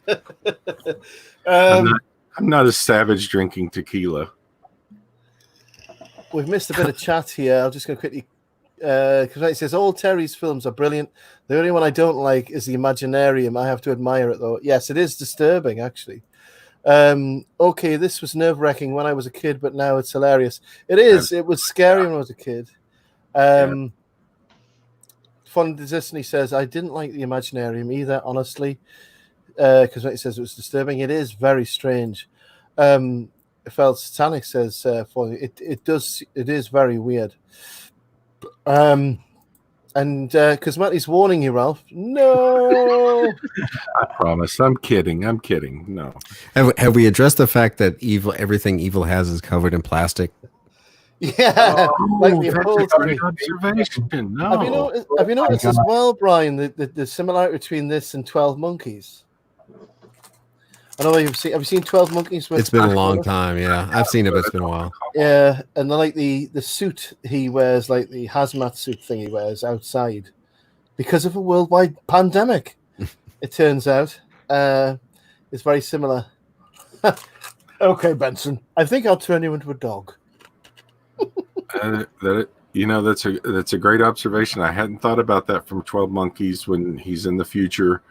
I'm not a savage drinking tequila. We've missed a bit of chat here. I'm just going to quickly, because it says all Terry's films are brilliant. The only one I don't like is the Imaginarium. I have to admire it though. Yes, it is disturbing actually. Okay, this was nerve-wracking when I was a kid, but now it's hilarious. It is. It was scary when I was a kid. Fun Disney says, I didn't like the Imaginarium either, honestly, because it says it was disturbing. It is very strange. Felt Satanic says, it is very weird. And because Matty's warning you, Ralph. No. I promise. I'm kidding. No. Have we addressed the fact that everything evil has is covered in plastic? Yeah, like the that's a upholstery. great observation. No. Have you noticed as well, Brian, the similarity between this and 12 Monkeys? I know you've seen. Have you seen 12 Monkeys? It's been a long time. Yeah, I've seen it, but it's been a while. Yeah, and like the suit he wears, like the hazmat suit thing he wears outside, because of a worldwide pandemic. It turns out, it's very similar. Okay, Benson, I think I'll turn you into a dog. That's a great observation. I hadn't thought about that from 12 Monkeys when he's in the future.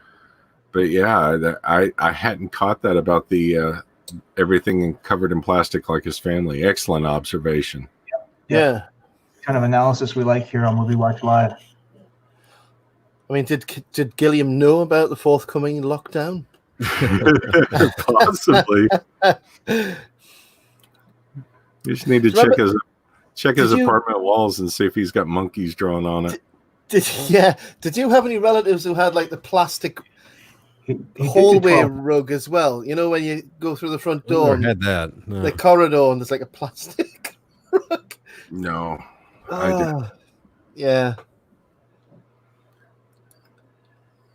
But yeah, I hadn't caught that about the everything covered in plastic like his family. Excellent observation. Yeah. Kind of analysis we like here on Movie Watch Live. I mean, did Gilliam know about the forthcoming lockdown? Possibly. You just need to check his apartment walls and see if he's got monkeys drawn on it. Did you have any relatives who had like the plastic hallway rug as well? You know, when you go through the front door, I had that. No. The corridor, and there's like a plastic rug. No, I didn't. Yeah.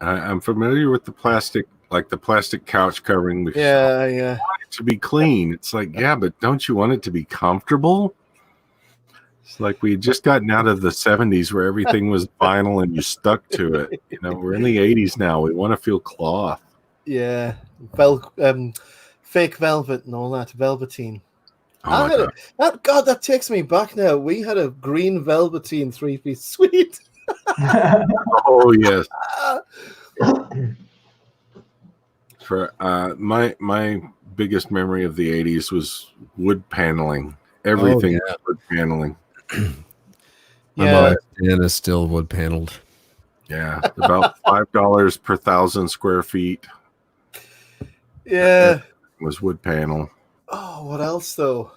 I'm familiar with the plastic, like the plastic couch covering. Yeah. I want it to be clean. It's like, yeah, but don't you want it to be comfortable? It's like we had just gotten out of the 70s where everything was vinyl and you stuck to it. You know, we're in the 80s now. We want to feel cloth. Yeah. Fake velvet and all that. Velveteen. Oh my God, that takes me back now. We had a green velveteen 3-piece suite. Oh, yes. For my biggest memory of the 80s was wood paneling. Everything was wood paneling. My den is still wood paneled. Yeah, about $5 per 1,000 square feet. Yeah, was wood panel. Oh, what else though?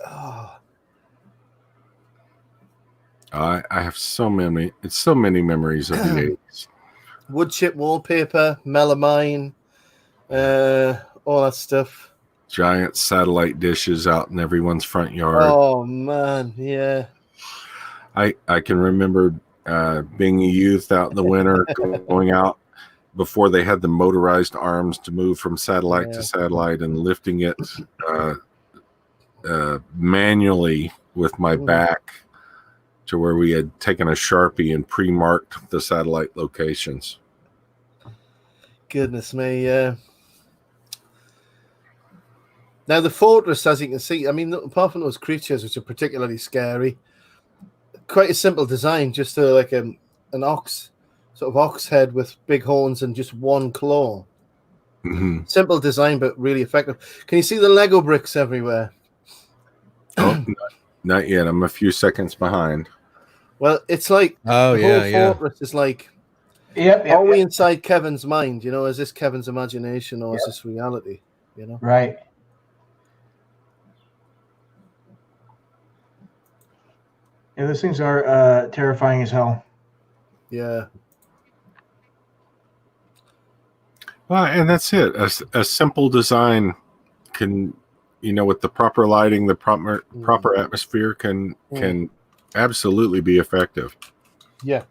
Oh. I have so many memories of the 80s. Wood chip wallpaper, melamine, all that stuff. Giant satellite dishes out in everyone's front yard. Oh man, yeah. I can remember being a youth out in the winter, going out before they had the motorized arms to move from satellite to satellite and lifting it manually with my back to where we had taken a Sharpie and pre-marked the satellite locations. Goodness me, yeah. Now the fortress, as you can see, I mean, apart from those creatures which are particularly scary, quite a simple design, just like an ox, sort of ox head with big horns and just one claw. Mm-hmm. Simple design, but really effective. Can you see the Lego bricks everywhere? Oh, not yet. I'm a few seconds behind. Well, it's like the whole fortress is like, are we inside Kevin's mind? You know, is this Kevin's imagination or is this reality? You know, right. Yeah, those things are terrifying as hell. Yeah. Well, and that's it. A simple design can, you know, with the proper lighting, the proper atmosphere can absolutely be effective. Yeah.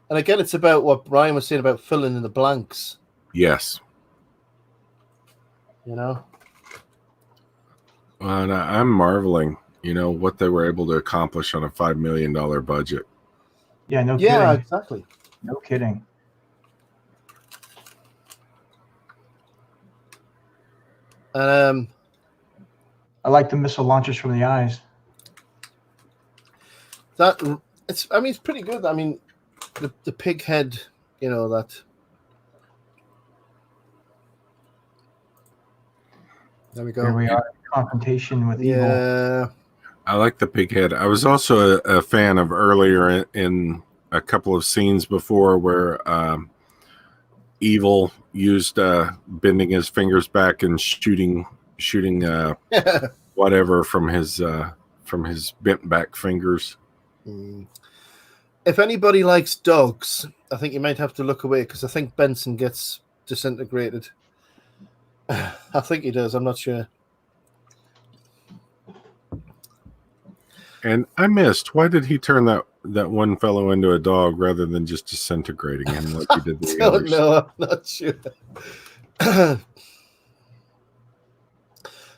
And again, it's about what Brian was saying about filling in the blanks. Yes. You know? And I'm marveling, you know, what they were able to accomplish on a $5 million budget. Yeah, no kidding. Yeah, exactly. No kidding. I like the missile launchers from the eyes. It's pretty good. I mean, the pig head, you know, that. There we go. Here we are, confrontation with evil. Yeah. I like the pig head. I was also a fan of earlier in a couple of scenes before where Evil used bending his fingers back and shooting whatever from his bent back fingers. If anybody likes dogs, I think you might have to look away because I think Benson gets disintegrated. I think he does. I'm not sure. And I missed. Why did he turn that one fellow into a dog rather than just disintegrating him like he did the others? No, I'm not sure.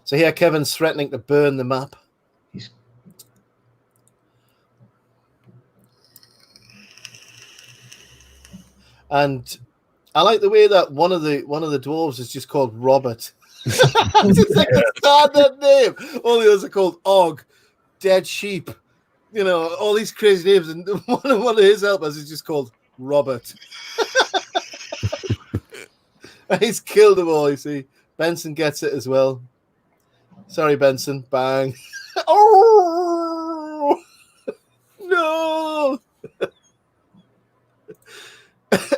So here, Kevin's threatening to burn the map. And I like the way that one of the dwarves is just called Robert. Just like a standard name. All the others are called Og, Dead Sheep. You know, all these crazy names, and one of his helpers is just called Robert. And he's killed them all, you see. Benson gets it as well. Sorry, Benson. Bang. Oh! No!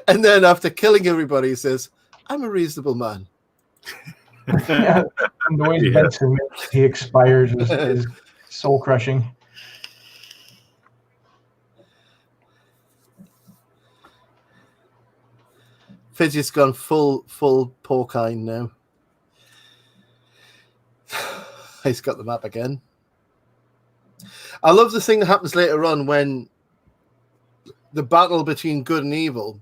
And then after killing everybody, he says, I'm a reasonable man. Yeah, and the way Benson he expires is soul crushing. Fidget's gone full porcine now. He's got the map again. I love the thing that happens later on when the battle between good and evil,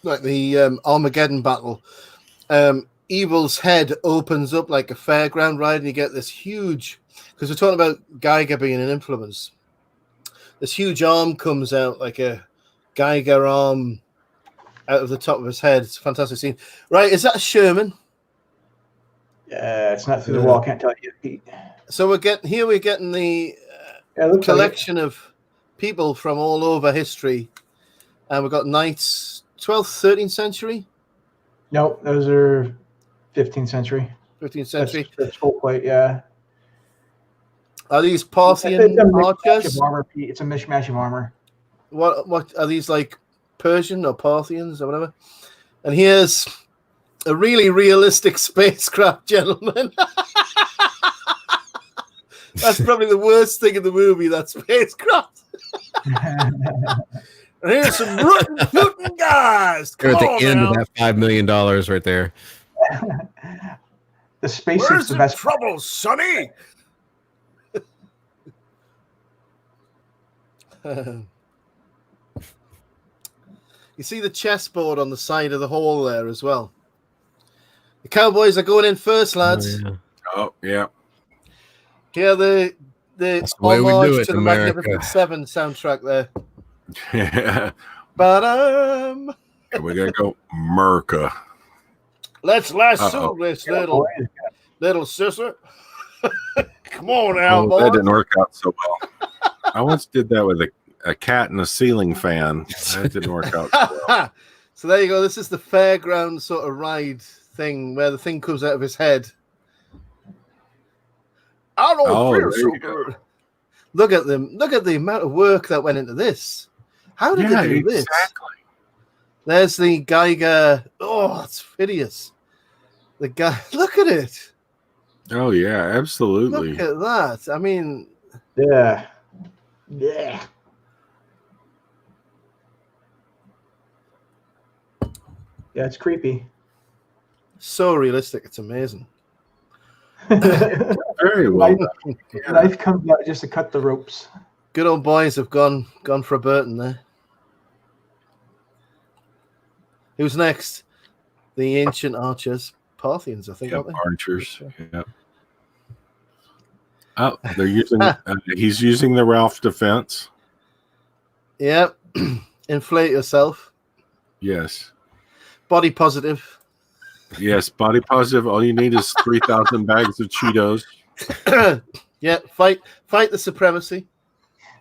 like the Armageddon battle, evil's head opens up like a fairground ride, and you get this huge, because we're talking about Geiger being an influence. This huge arm comes out like a Geiger arm out of the top of his head. It's a fantastic scene. Right, is that a Sherman? Yeah, it's not through the wall. I can't tell you, Pete. So we're getting the collection of people from all over history, and we've got knights, 12th, 13th century. No, those are 15th century. 15th century. That's full plate. Yeah. Are these Parthian archers? It's a mishmash of armor. What are these, like Persian or Parthians or whatever? And here's a really realistic spacecraft, gentlemen. That's probably the worst thing in the movie, that spacecraft. And here's some rootin' guys. They're at the end of that $5 million right there. The spacesuit's the best. Trouble, Sonny? You see the chessboard on the side of the hall there as well. The Cowboys are going in first, lads. Oh, yeah. Here the homage to the America. Magnificent Seven soundtrack there. Yeah. Ba-dum. We gotta go Merca. Let's lasso this little sister. Come on now, boy. That didn't work out so well. I once did that with a cat and a ceiling fan. That didn't work out so well. So there you go. This is the fairground sort of ride thing where the thing comes out of his head. I don't feel so good. Look at them. Look at the amount of work that went into this. How did they do this? Exactly. There's the Geiger. Oh, it's hideous. The guy. Look at it. Oh yeah, absolutely. Look at that. I mean, yeah. Yeah, it's creepy. So realistic. It's amazing. Very well. Knife comes out just to cut the ropes. Good old boys have gone for a Burton there. Who's next? The ancient archers, Parthians, I think. Yeah, aren't they? archers. Yeah. Oh, they're using. He's using the Ralph defense. Yeah. Inflate yourself. Yes. Body positive. Yes, body positive. All you need is 3,000 bags of Cheetos. Yeah, fight the supremacy.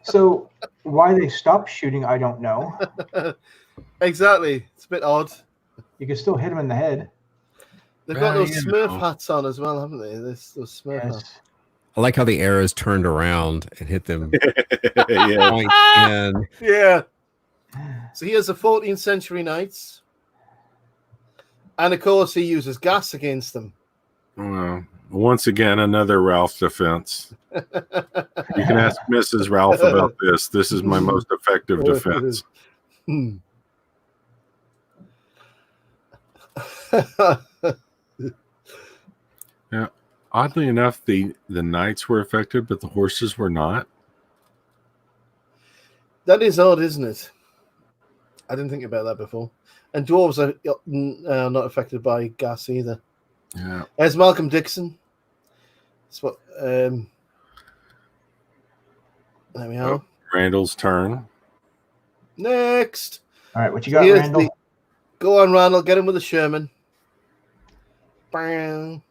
So why they stopped shooting, I don't know. Exactly. It's a bit odd. You can still hit them in the head. They've got those Smurf hats on as well, haven't they? Those Smurf hats. I like how the arrows turned around and hit them. Yeah. Yeah. So here's the 14th century knights. And of course, he uses gas against them. Well, Once again, another Ralph defense. You can ask Mrs. Ralph about this. This is my most effective defense. Yeah. Oddly enough, the knights were affected, but the horses were not. That is odd, isn't it? I didn't think about that before. And dwarves are not affected by gas either. Yeah. There's Malcolm Dixon. That's what. There we are. Oh, Randall's turn. Next. All right, what you got, Randall? Go on, Randall. Get him with the Sherman. Bang.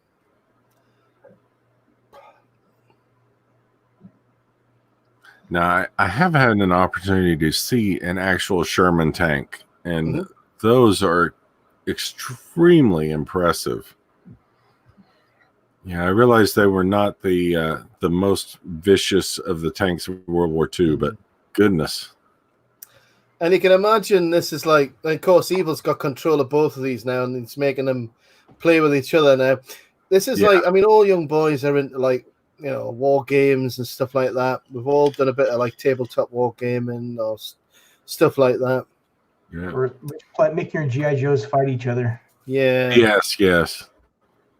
Now, I have had an opportunity to see an actual Sherman tank, and those are extremely impressive. Yeah, I realized they were not the most vicious of the tanks of World War II, but goodness. And you can imagine this is like, of course, Evil's got control of both of these now, and it's making them play with each other now. This is like, I mean, all young boys are into like, you know, war games and stuff like that. We've all done a bit of like tabletop war gaming or stuff like that. Yeah. Or make your GI Joes fight each other. Yeah. Yes.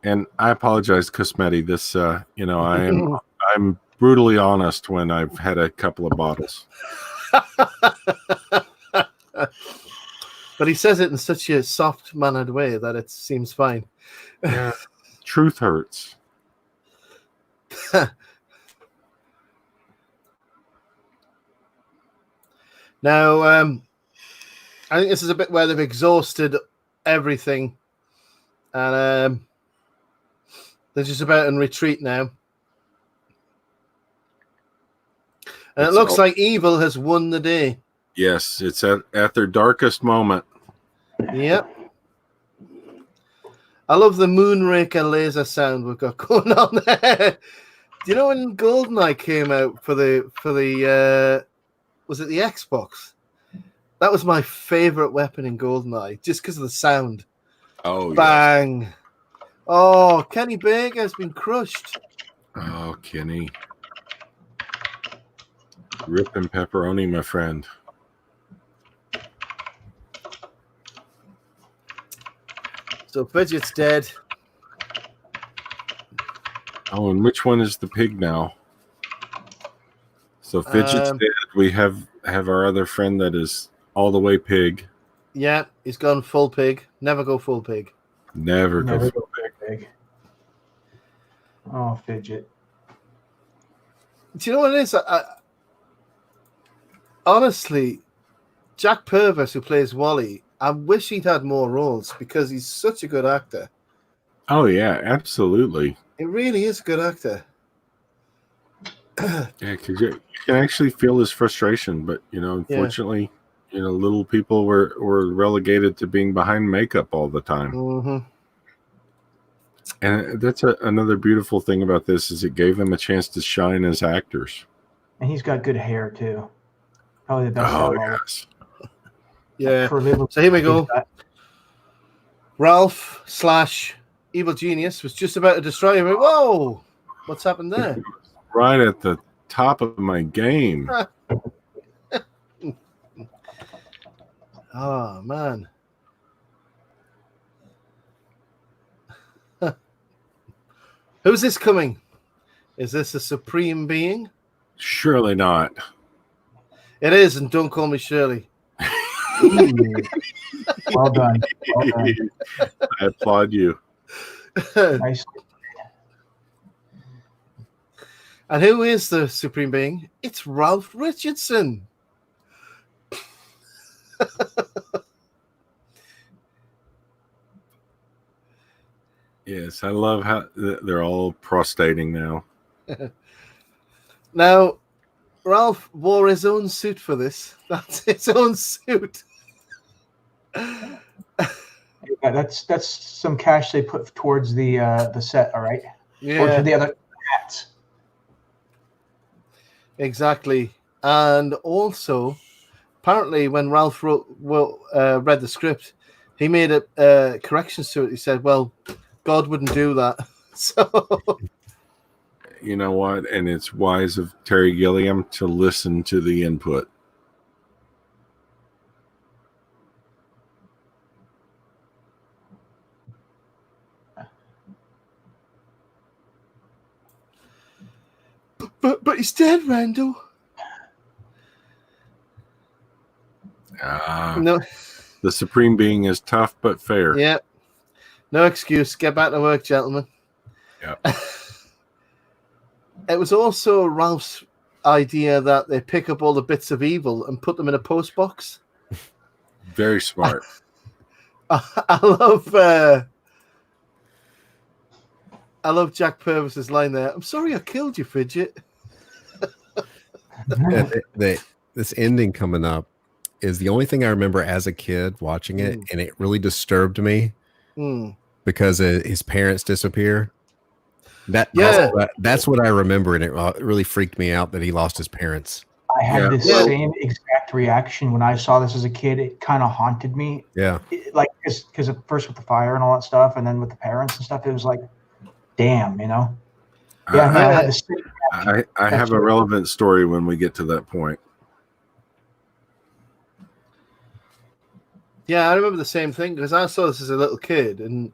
And I apologize, Cosmetti. This, you know, I'm brutally honest when I've had a couple of bottles. But he says it in such a soft-mannered way that it seems fine. Yeah. Truth hurts. Now, I think this is a bit where they've exhausted everything, and they're just about in retreat now. And it looks like Evil has won the day. Yes, it's at their darkest moment. Yep. I love the Moonraker laser sound we've got going on there. Do you know when GoldenEye came out for the was it the Xbox? That was my favorite weapon in GoldenEye, just because of the sound. Oh, bang! Yeah. Oh, Kenny Baker has been crushed. Oh, Kenny. Rip and pepperoni, my friend. So Fidget's dead. Oh, and which one is the pig now? So Fidget's dead. We have our other friend that is all the way pig. Yeah, he's gone full pig. Never go full pig. Never go full pig. Oh, Fidget. Do you know what it is? Honestly, Jack Purvis, who plays Wally, I wish he'd had more roles because he's such a good actor. Oh, yeah, absolutely. He really is a good actor. Yeah, because you can actually feel his frustration, but, you know, unfortunately, you know, little people were relegated to being behind makeup all the time. Mm-hmm. And that's another beautiful thing about this is it gave them a chance to shine as actors. And he's got good hair, too. Probably the best. Oh, yes. Yeah. So here we go. Ralph / Evil Genius was just about to destroy him. Whoa! What's happened there? Right at the top of my game. Oh, man. Who's this coming? Is this a supreme being? Surely not. It is, and don't call me Shirley. Well done. I applaud you. Nice. And who is the supreme being? It's Ralph Richardson. Yes, I love how they're all prostrating now. Now, Ralph wore his own suit for this. That's his own suit. Yeah, that's some cash they put towards the set. All right. Yeah. Or for the other hats. Exactly. And also, apparently, when Ralph read the script, he made corrections to it. He said, "Well, God wouldn't do that." So You know what? And it's wise of Terry Gilliam to listen to the input. but he's dead, Randall. No. The Supreme Being is tough but fair. Yeah. No excuse. Get back to work, gentlemen. Yeah. It was also Ralph's idea that they pick up all the bits of evil and put them in a post box. Very smart. I love Jack Purvis's line there. I'm sorry I killed you, Fidget. This ending coming up is the only thing I remember as a kid watching it, and it really disturbed me because his parents disappear. That's what I remember, and it really freaked me out that he lost his parents. I had the same exact reaction when I saw this as a kid. It kind of haunted me. Yeah, because at first with the fire and all that stuff, and then with the parents and stuff, it was like, damn, you know. Yeah, I had the same reaction. I have a relevant story when we get to that point. Yeah, I remember the same thing because I saw this as a little kid, and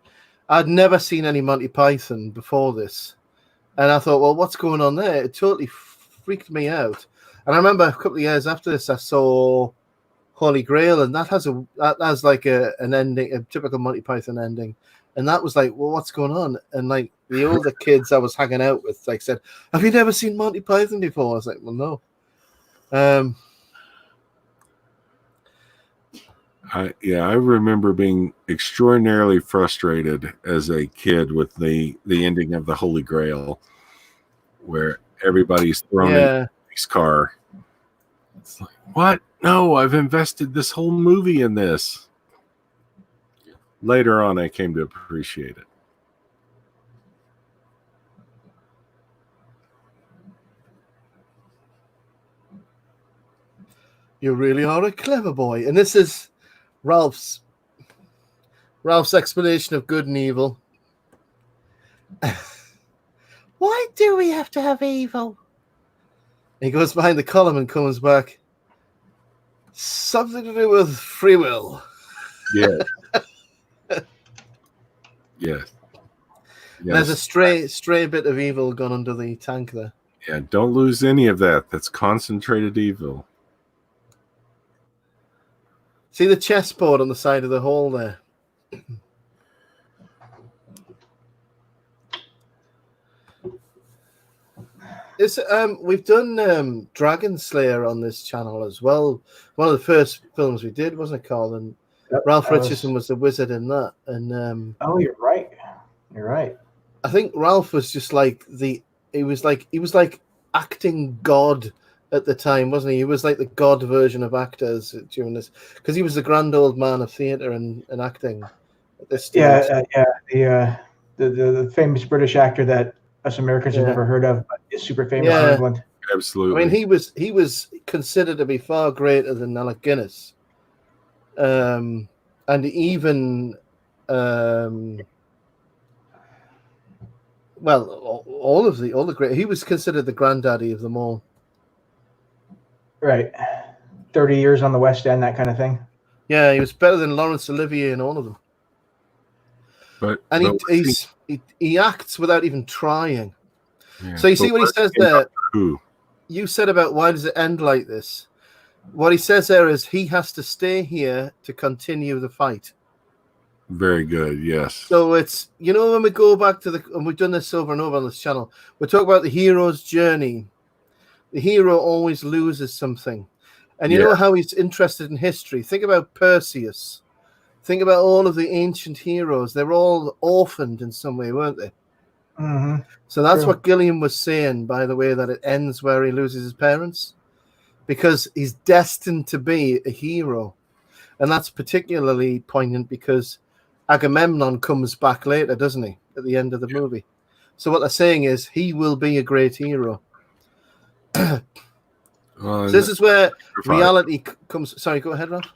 I'd never seen any Monty Python before this. And I thought, well, what's going on there? It totally freaked me out. And I remember a couple of years after this, I saw Holy Grail, and that has like an ending, a typical Monty Python ending. And that was like, well, what's going on? And like the older kids I was hanging out with, like said, have you never seen Monty Python before? I was like, well, no. I remember being extraordinarily frustrated as a kid with the ending of the Holy Grail, where everybody's thrown in his car. It's like, what? No, I've invested this whole movie in this. Later on, I came to appreciate it. You really are a clever boy. And this is Ralph's explanation of good and evil. Why do we have to have evil? He goes behind the column and comes back. Something to do with free will. Yeah. Yes. There's a stray bit of evil gone under the tank there. Yeah, don't lose any of that. That's concentrated evil. See the chessboard on the side of the hole there? We've done Dragon Slayer on this channel as well. One of the first films we did, wasn't it, Carl? And Ralph Richardson was the wizard in that. And oh, you're right. You're right. I think Ralph was just like he was like acting God at the time, wasn't he? He was like the God version of actors during this, because he was the grand old man of theatre and acting at this stage. The famous British actor that us Americans have never heard of, but is super famous in England. Absolutely. I mean, he was considered to be far greater than Alec Guinness, and even all the great. He was considered the granddaddy of them all. Right. 30 years on the West End, that kind of thing. Yeah, he was better than Laurence Olivier in all of them. He acts without even trying. Yeah. So you see what he says there? You said about why does it end like this? What he says there is he has to stay here to continue the fight. Very good, yes. So it's, when we go back to and we've done this over and over on this channel, we talk about the hero's journey. The hero always loses something. And you know how he's interested in history. Think about Perseus. Think about all of the ancient heroes. They were all orphaned in some way, weren't they? Mm-hmm. So that's what Gilliam was saying, by the way, that it ends where he loses his parents. Because he's destined to be a hero. And that's particularly poignant because Agamemnon comes back later, doesn't he? At the end of the movie. So what they're saying is he will be a great hero. So this is where reality comes. Sorry, go ahead, Ralph.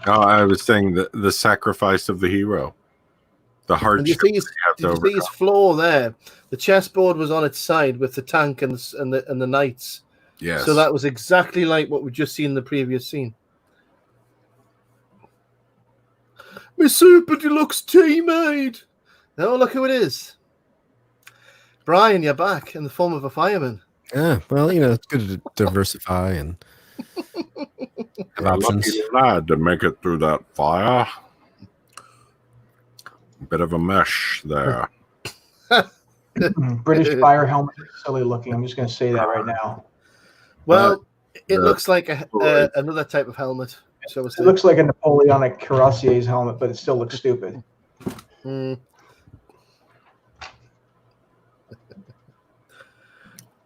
No, I was saying the sacrifice of the hero. the And hardship did you overcome. see his floor there? The chessboard was on its side with the tank and the knights. Yes. So that was exactly like what we just seen in the previous scene. My super deluxe tea made. Oh, look who it is. Brian, you're back in the form of a fireman. Yeah, well, it's good to diversify and have options. Lucky lad to make it through that fire. Bit of a mesh there. British fire helmet, silly looking. I'm just going to say that right now. Well, it looks like another type of helmet. So it looks like a Napoleonic cuirassier's helmet, but it still looks stupid. Mm.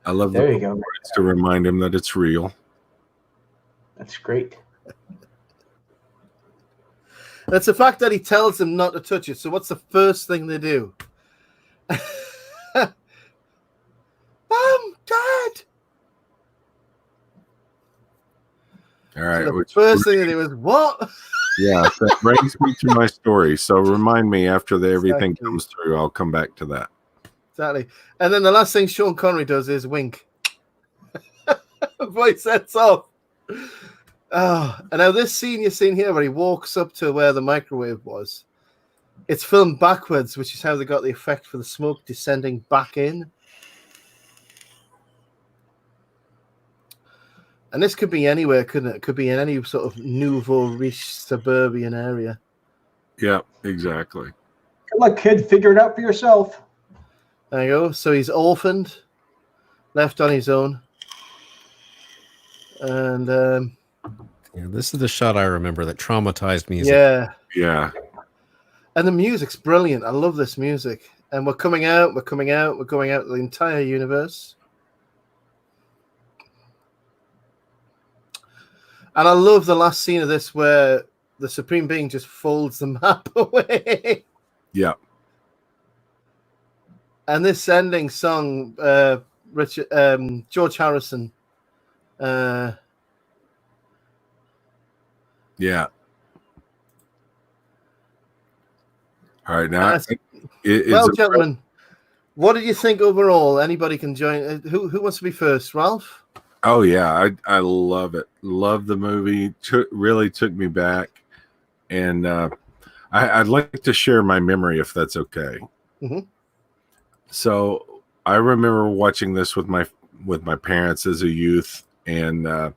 I love there you go. Words to remind him that it's real. That's great. It's the fact that he tells them not to touch it. So what's the first thing they do? Mom, Dad. All right. So the first thing they do is what? Yeah, that brings me to my story. So remind me after everything comes through. I'll come back to that. Exactly. And then the last thing Sean Connery does is wink. Voice sets off. Oh, and now this scene you're seeing here where he walks up to where the microwave was, it's filmed backwards, which is how they got the effect for the smoke descending back in. And this could be anywhere, couldn't it? It could be in any sort of nouveau riche suburban area. Yeah, exactly. Good luck, kid. Figure it out for yourself. There you go. So he's orphaned, left on his own. And this is the shot I remember that traumatized me. Yeah. And the music's brilliant. I love this music. And we're going out the entire universe. And I love the last scene of this where the Supreme Being just folds the map away. Yeah. And this ending song, George Harrison. Yeah. All right. Now, gentlemen, what did you think overall? Anybody can join. Who wants to be first? Ralph? Oh, yeah. I love it. Love the movie. Really took me back. And I'd like to share my memory, if that's okay. Mm-hmm. So I remember watching this with my parents as a youth, and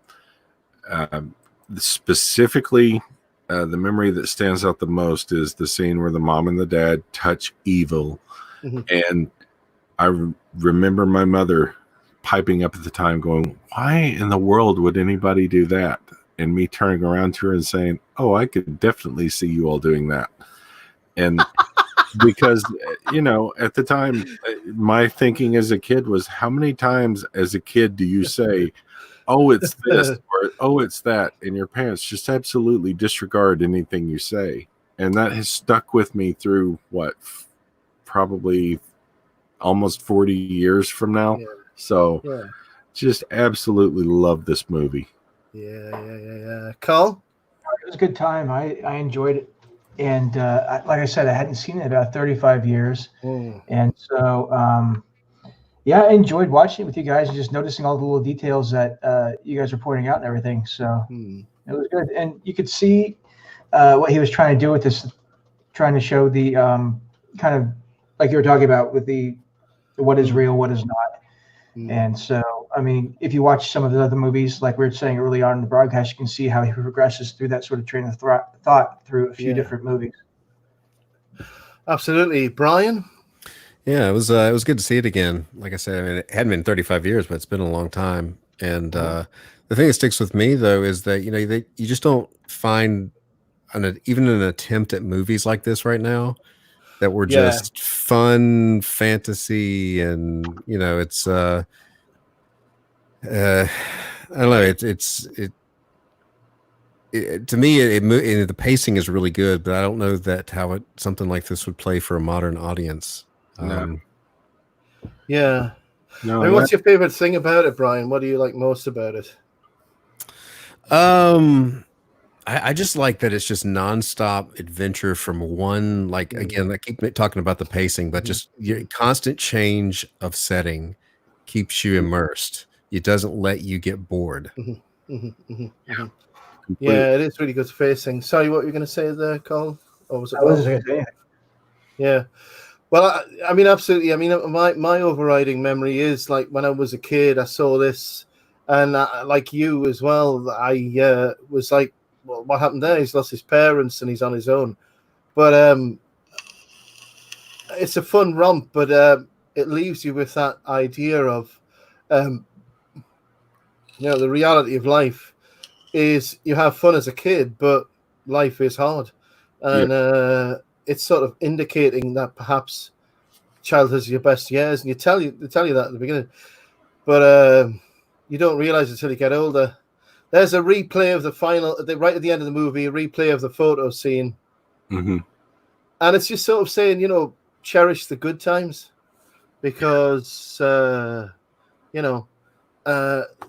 specifically the memory that stands out the most is the scene where the mom and the dad touch evil. Mm-hmm. And I remember my mother piping up at the time going, why in the world would anybody do that? And me turning around to her and saying, oh, I could definitely see you all doing that. And because, at the time, my thinking as a kid was, how many times as a kid do you say, oh, it's this, or oh, it's that, and your parents just absolutely disregard anything you say? And that has stuck with me through probably almost 40 years from now. Yeah. So just absolutely love this movie. Yeah. Carl? It was a good time. I enjoyed it. And like I said, I hadn't seen it in about 35 years. And so, I enjoyed watching it with you guys and just noticing all the little details that you guys were pointing out and everything. So it was good. And you could see what he was trying to do with this, trying to show the kind of like you were talking about with the what is real, what is not. And so, I mean, if you watch some of the other movies, like we were saying early on in the broadcast, you can see how he progresses through that sort of train of thought through a few different movies. Absolutely. Brian? Yeah, it was good to see it again. Like I said, I mean, it hadn't been 35 years, but it's been a long time. And the thing that sticks with me, though, is that, you just don't find even an attempt at movies like this right now that were just fun fantasy, and it's I don't know, to me the pacing is really good, but I don't know that how something like this would play for a modern audience. No, I mean, what's your favorite thing about it, Brian? What do you like most about it? I just like that it's just nonstop adventure from one, like, again, I keep talking about the pacing, but just constant change of setting keeps you immersed. It doesn't let you get bored. Yeah, it is really good pacing. Sorry, what were you going to say there, Carl? Or was it? I wasn't going to say anything. Yeah. Well, I mean, absolutely. I mean, my overriding memory is like when I was a kid, I saw this, and like you as well, I was like, well, what happened there? He's lost his parents and he's on his own. But it's a fun romp, but it leaves you with that idea of, the reality of life is you have fun as a kid, but life is hard. And it's sort of indicating that perhaps childhood is your best years, and they tell you that at the beginning, but you don't realize until you get older. There's a replay of the final, right at the end of the movie, a replay of the photo scene, and it's just sort of saying, cherish the good times, because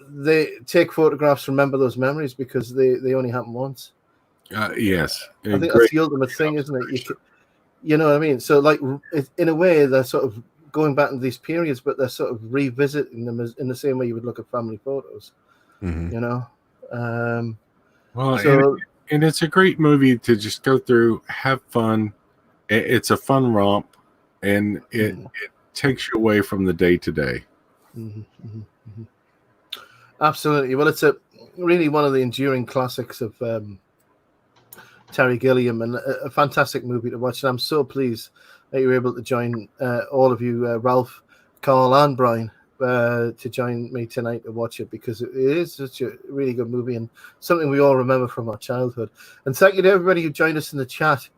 they take photographs, remember those memories, because they only happen once. Yes, I think that's the ultimate thing, isn't it? You know what I mean? So, like, in a way, they're sort of going back into these periods, but they're sort of revisiting them in the same way you would look at family photos. Well, and it's a great movie to just go through, have fun. It's a fun romp, and it takes you away from the day to day. Absolutely. Well, it's really one of the enduring classics of Terry Gilliam, and a fantastic movie to watch. And I'm so pleased that you were able to join all of you, Ralph, Carl, and Brian, to join me tonight to watch it, because it is such a really good movie and something we all remember from our childhood. And thank you to everybody who joined us in the chat.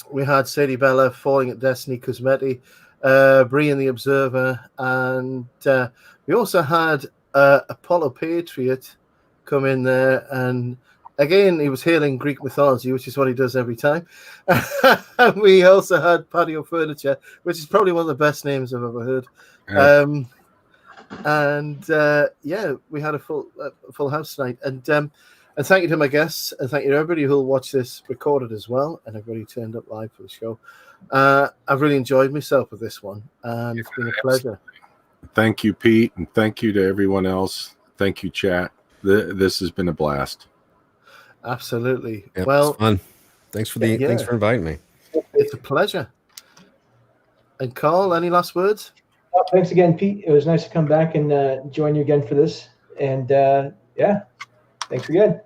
We had Sadie Bella, Falling at Destiny, Cosmetti, Brian the Observer, and we also had Apollo Patriot come in there, and again, he was hailing Greek mythology, which is what he does every time. We also had Patio Furniture, which is probably one of the best names I've ever heard. We had a full house tonight. And thank you to my guests, and thank you to everybody who will watch this recorded as well, and everybody who turned up live for the show. I've really enjoyed myself with this one, and it's been a pleasure. Thank you, Pete, and thank you to everyone else. Thank you, chat. This has been a blast. Absolutely. Yep, well, it's fun. Thanks for inviting me. It's a pleasure. And Carl, any last words? Oh, thanks again, Pete. It was nice to come back and join you again for this. And thanks again.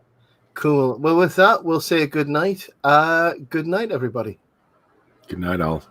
Cool. Well, with that, we'll say good night. Good night, everybody. Good night, all.